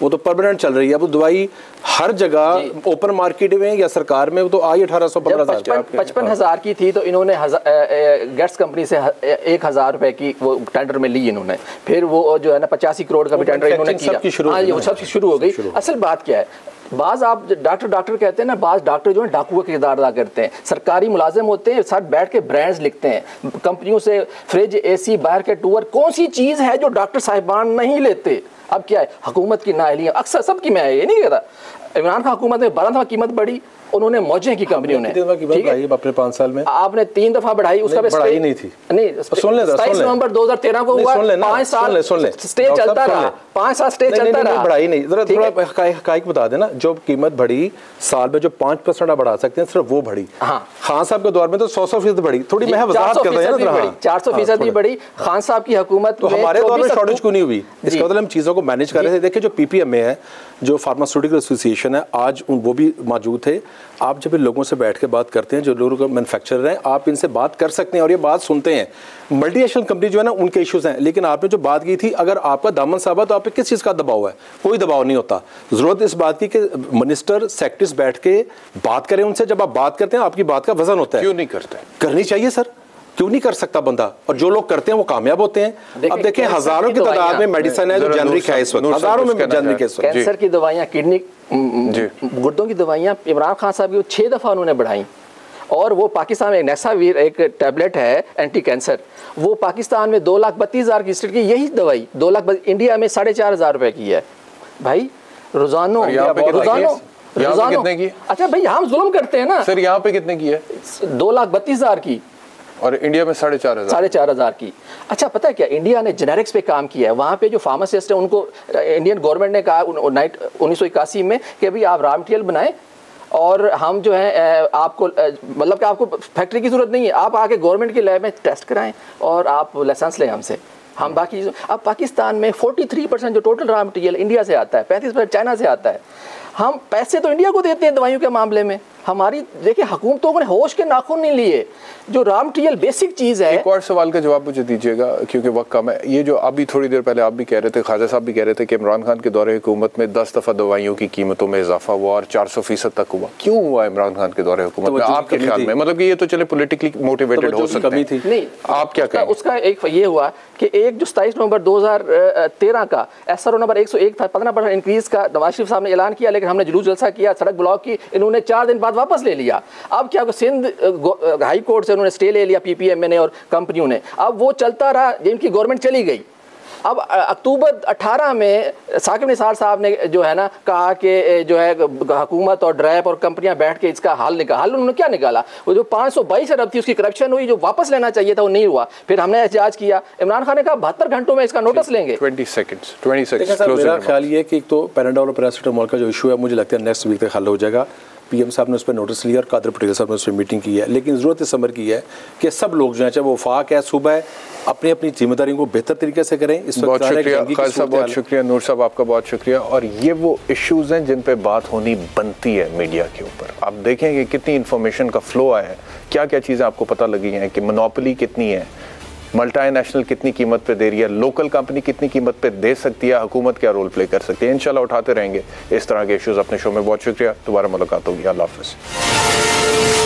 G: वो तो परमानेंट चल रही है। अब दवाई हर जगह ओपन मार्केट में या सरकार में वो तो आई 1800-15,000
C: 55,000 की थी, तो इन्होंने गेट्स कंपनी से 1,000 रुपए की वो टेंडर में ली इन्होंने। फिर वो जो है ना 85 करोड़ का भी टेंडर इन्होंने किया। ये सबकी शुरू हो गई। असल बात क्या है, बाज आप डॉक्टर कहते हैं ना, बाज डॉक्टर जो है डाकू का किरदार अदा करते हैं। सरकारी मुलाजिम होते हैं, साथ बैठ के ब्रांड्स लिखते हैं कंपनियों से, फ्रिज एसी बाहर के टूर, कौन सी चीज़ है जो डॉक्टर साहिबान नहीं लेते। अब क्या है, हुकूमत की नाअहलियाँ अक्सर सबकी, मैं ये नहीं कहता, इमरान खान हुकूमत में 12 दफ़ा कीमत बढ़ी, उन्होंने मौजें की कंपनियों ने, ठीक है अपने
G: 5 साल में
C: आपने 3 दफा बढ़ाई, उसका बढ़ाई नहीं थी। नहीं, 27 नवंबर 2013 को हुआ, 5 साल स्टे चलता रहा, 5 साल स्टे चलता रहा,
G: बढ़ाई नहीं। जरा थोड़ा हकाइक बता देना, जो कीमत बढ़ी साल में जो 5% बढ़ा सकते हैं सिर्फ वो बढ़ी। खान साहब के दौर में तो 100% बढ़ी। थोड़ी मैं वजाहत कर रहा हूं,
C: 400% बढ़ी खान साहब की हुकूमत।
G: तो हमारे दौर में शॉर्टेज क्यों नहीं हुई? इसका मतलब हम चीजों को मैनेज कर रहे थे। देखिए जो पीपीएमए है, जो फार्मास्यूटिकल एसोसिएशन है, आज वो भी मौजूद थे। आप जब इन लोगों से बैठ के बात करते हैं, जो लोग मैन्युफैक्चरर हैं, आप इनसे बात कर सकते हैं और ये बात सुनते हैं। मल्टीनेशनल कंपनी जो है ना, उनके इश्यूज हैं, लेकिन आपने जो बात की थी, अगर आपका दामन साहब है तो आप पे किस चीज़ का दबाव है? कोई दबाव नहीं होता। ज़रूरत इस बात की कि मिनिस्टर सेक्रेटरीज बैठ के बात करें उनसे। जब आप बात करते हैं आपकी बात का वजन होता है।
A: क्यों नहीं करते?
G: करनी चाहिए सर। क्यों नहीं कर सकता बंदा? और जो लोग करते हैं वो कामयाब होते हैं। अब देखें हजारों की तादाद में मेडिसिन है जो जेनरिक है इस वक्त, हजारों में जेनरिक है इस वक्त।
C: कैंसर की दवाइयाँ, किडनी, गुर्दों की दवाइयाँ इमरान खान साहब की 6 दफ़ा उन्होंने बढ़ाई। और वो पाकिस्तान में नेक्सावीर एक टैबलेट है एंटी कैंसर, वो पाकिस्तान में 2,32,000 की स्टेट की यही दवाई 2 लाख, इंडिया में 4,500 रुपए की है भाई। रोजानो
A: कितने की?
C: अच्छा भाई हम जुल्म करते हैं ना
A: सर, यहाँ पे कितने की है?
C: 2,32,000 की और
A: इंडिया में
C: 4,500 की। अच्छा पता है क्या, इंडिया ने जेनेरिक्स पे काम किया है। वहाँ पे जो फार्मासिस्ट है उनको इंडियन गवर्नमेंट ने कहा 1981 में कि अभी आप रॉ मटेरियल बनाएं और हम जो है आपको मतलब कि आपको फैक्ट्री की जरूरत नहीं है, आप आके गवर्नमेंट के लैब में टेस्ट कराएं और आप लाइसेंस लें हमसे, हम बाकी। अब पाकिस्तान में 43% जो टोटल रॉ मटेरियल इंडिया से आता है, 35% चाइना से आता है। हम पैसे तो इंडिया को देते हैं दवाइयों के मामले में। हमारी देखिए हुकूमतों ने होश के नाखून नहीं लिए। जो रॉ मटेरियल बेसिक चीज़ है।
A: एक और सवाल का जवाब मुझे दीजिएगा क्योंकि वक्त कम है। ये जो अभी थोड़ी देर पहले आप भी कह रहे थे, ख्वाजा साहब भी कह रहे थे कि इमरान खान के दौरे हुकूमत में 10 दफ़ा दवाइयों की कीमतों में इजाफा हुआ और 400% तक हुआ। क्यों हुआ इमरान खान के दौरे हुकूमत में आपके ख्याल में? मतलब कि ये तो चले पॉलिटिकली मोटिवेटेड हो सकता है,
C: नहीं
A: आप क्या कहें?
C: उसका एक ये हुआ कि एक जो 27 नवंबर 2013 का SRO नंबर 101 था, 15% इंक्रीज का नवाज शरीफ साहब ने ऐलान किया, लेकिन हमने जुलूस जलसा किया, सड़क ब्लॉक की, इन्होंने 4 दिन बाद वापस ले लिया। अब क्या सिंध हाई कोर्ट से उन्होंने स्टे ले लिया PPM ने और कंपनियों ने, अब वो चलता रहा, जिनकी गवर्नमेंट चली गई। अब अक्टूबर 18 में साकिब निसार साहब ने जो है ना कहा कि जो है हुकूमत और ड्रैप और कंपनियां बैठ के इसका हल निकाला। उन्होंने क्या निकाला? वो जो 522 अरब थी उसकी करप्शन हुई, जो वापस लेना चाहिए था वो नहीं हुआ। फिर हमने एहतजाज किया, इमरान खान ने कहा 72 घंटों में इसका नोटिस लेंगे।
A: 20 सेकंड्स।
G: मेरा ख्याल ये है कि एक तो पैराडोल और पैरासीटामोल का जो इशू है मुझे लगता है नेक्स्ट वीक तक हल हो जाएगा। PM साहब ने उस पर नोटिस लिया और कादर पटेल साहब ने उस पर मीटिंग की है, लेकिन ज़रूरत इस अमर की है कि सब लोग जो है, चाहे वो वफाक है, सूबा है, अपनी अपनी जिम्मेदारियों को बेहतर तरीके से करें। इस
A: बहुत शुक्रिया खालिद साहब, बहुत शुक्रिया नूर साहब, आपका बहुत शुक्रिया। और ये वो इश्यूज़ हैं जिन पे बात होनी बनती है मीडिया के ऊपर। आप देखें कि कितनी इन्फॉर्मेशन का फ्लो आया है, क्या क्या चीज़ें आपको पता लगी हैं कि मोनोपोली कितनी है, मल्टीनेशनल कितनी कीमत पे दे रही है, लोकल कंपनी कितनी कीमत पे दे सकती है, हुकूमत क्या रोल प्ले कर सकती है। इंशाल्लाह उठाते रहेंगे इस तरह के इश्यूज़ अपने शो में। बहुत शुक्रिया, दोबारा मुलाकात होगी। अल्लाह हाफ़िज़।